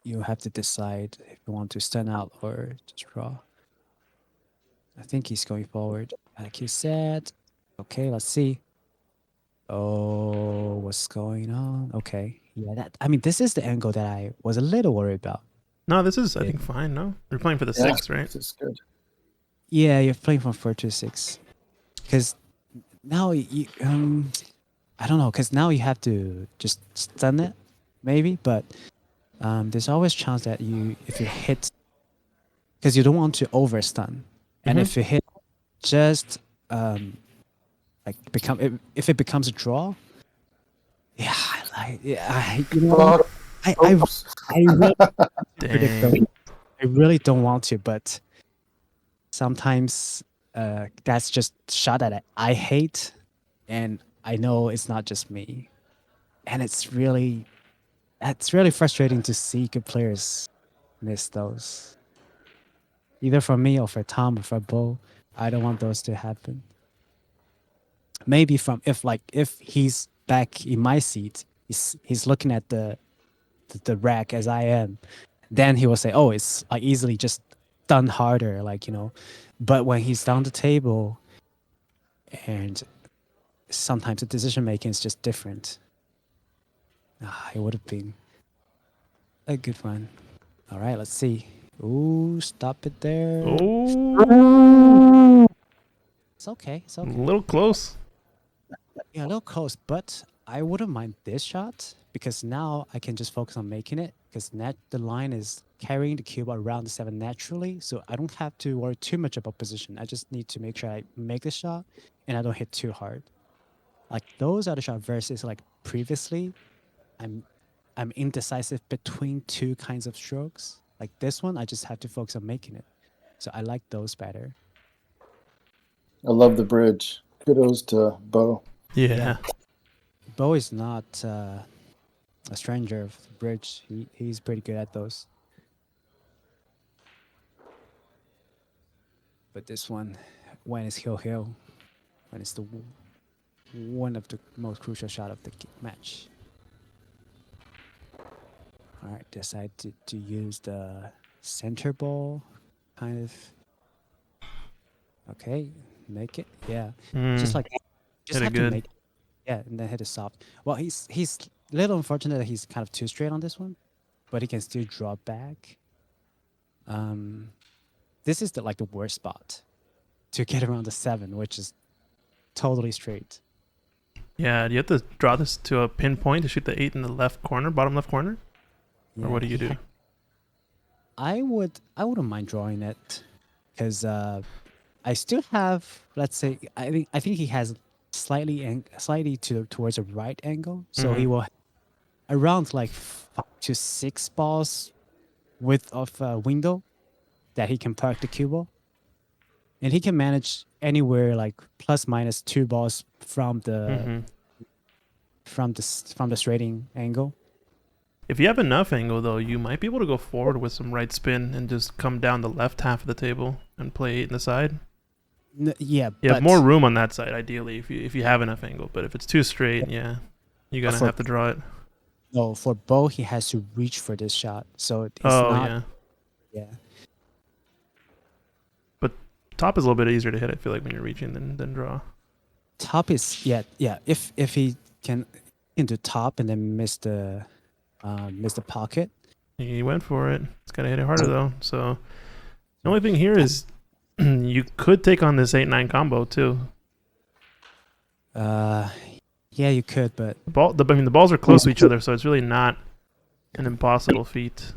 You have to decide if you want to stun out or just draw. I think he's going forward, like you said. Okay, let's see. Oh, what's going on? Okay, yeah. This is the angle that I was a little worried about. No, this is, I think, fine, no? You're playing for the Yeah, 6, right? This is good. Yeah, you're playing from 4 to 6, because now you I don't know, because now you have to just stun it, maybe, but there's always chance that if you hit, because you don't want to over stun, and Mhm. if you hit just if it becomes a draw, I Oops. really predict Dang. those. I really don't want to, but sometimes that's just shot that I hate, and I know it's not just me, and it's really frustrating to see good players miss those, either for me or for Tom or for Bo. I don't want those to happen. Maybe if he's back in my seat, he's looking at the rack as I am, then he will say, "Oh, it's like easily just done harder," But when he's down the table, and sometimes the decision making is just different. It would have been a good one. All right, let's see. Ooh, stop it there. Oh, It's okay. It's a okay. little close. Yeah, a little close, but I wouldn't mind this shot because now I can just focus on making it because the line is carrying the cube around the 7 naturally, so I don't have to worry too much about position. I just need to make sure I make the shot and I don't hit too hard. Like those other shots versus like previously, I'm indecisive between 2 kinds of strokes. Like this one, I just have to focus on making it. So I like those better. I love the bridge. Kudos to Bo. Yeah. Bo is not a stranger of the bridge. He's pretty good at those. But this one, when it's hill, when it's one of the most crucial shot of the match. All right, decide to use the center ball, kind of. Okay, make it. Yeah, just Mm, just hit it have to good. make. Yeah, and then hit it soft. Well, he's a little unfortunate that he's kind of too straight on this one, but he can still draw back. This is the worst spot to get around the 7, which is totally straight. Yeah, do you have to draw this to a pinpoint to shoot the 8 in the left corner, bottom left corner? Or what do you do? I wouldn't mind drawing it, because I still have, let's say, I think he has slightly towards a right angle, so he Mhm. will around like 5 to 6 balls width of window that he can park the cue ball, and he can manage anywhere like plus minus 2 balls from the Mhm. from the straighting angle. If you have enough angle, though, you might be able to go forward with some right spin and just come down the left half of the table and play 8 in the side. Yeah, You but have more room on that side, ideally, if you have enough angle. But if it's too straight, yeah, you're gonna for- have to draw it. no, for Bo he has to reach for this shot, so it's Oh not. yeah, Yeah. top is a little bit easier to hit. I feel like when you're reaching than draw. Top is yeah. If he can do top and then miss the pocket. He went for it. It's gotta hit it harder though. So the only thing here is you could take on this 8-9 combo too. Yeah, you could, but The balls are close to each other, so it's really not an impossible feat.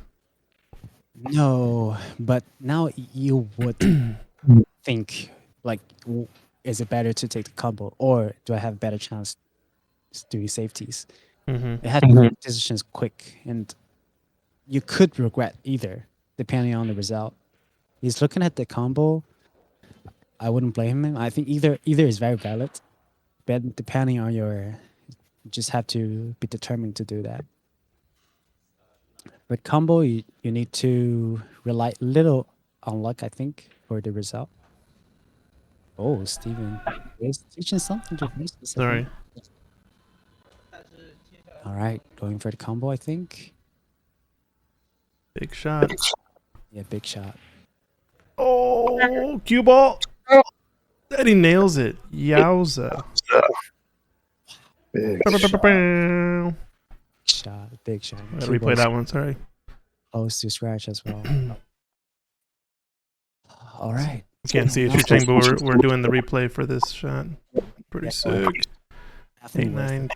no. But now you would think like, is it better to take the combo, or do I have a better chance doing safeties? Mm-hmm. It had to make decisions quick, and you could regret either, depending on the result. He's looking at the combo. I wouldn't blame him. I think either is very valid, but depending on you just have to be determined to do that. But combo, you need to rely little on luck, I think, for the result. Oh, Steven is teaching something to me. Sorry. All right, going for the combo, I think. Big shot. Yeah, big shot. Oh, cue ball. And he nails it. Yowza. Big Shot, big shot. Gotta replay that one. Sorry. Close to scratch as well. All right. You can't see it, Ching, but we're doing the replay for this shot. Pretty sick. Definitely worth 8-9. it.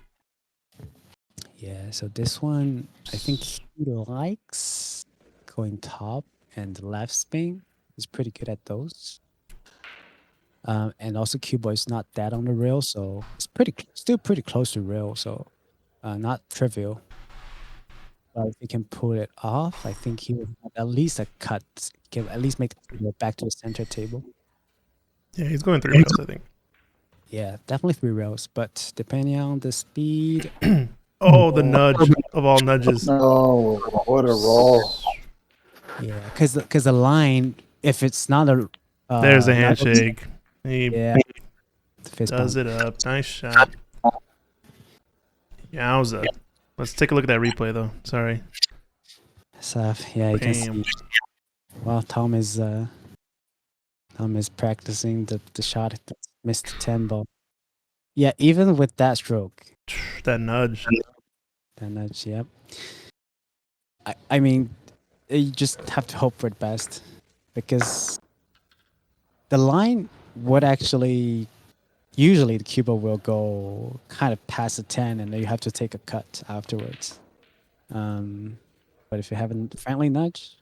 Yeah, so this one, I think he likes going top and left spin. He's pretty good at those. And also Cubo is not that on the rail, so it's still pretty close to rail, so not trivial. But if he can pull it off, I think he will have at least a cut. Can at least make it back to the center table. Yeah, he's going 3 rails, I think. Yeah, definitely 3 rails, but depending on the speed. Oh, the nudge of all nudges. Oh, what a roll. Yeah, because the line, if it's not a There's a not- handshake. He Yeah, the fist does bump. it up. Nice shot. Yowza. Let's take a look at that replay, though. Sorry. So yeah, you can Bam. see. Well, Tom is practicing the shot that missed the 10 ball. Yeah, even with that stroke, That nudge. that nudge. Yep. I mean, you just have to hope for the best, because the line would actually usually the Cuba will go kind of past the 10, and then you have to take a cut afterwards. But if you have a friendly nudge,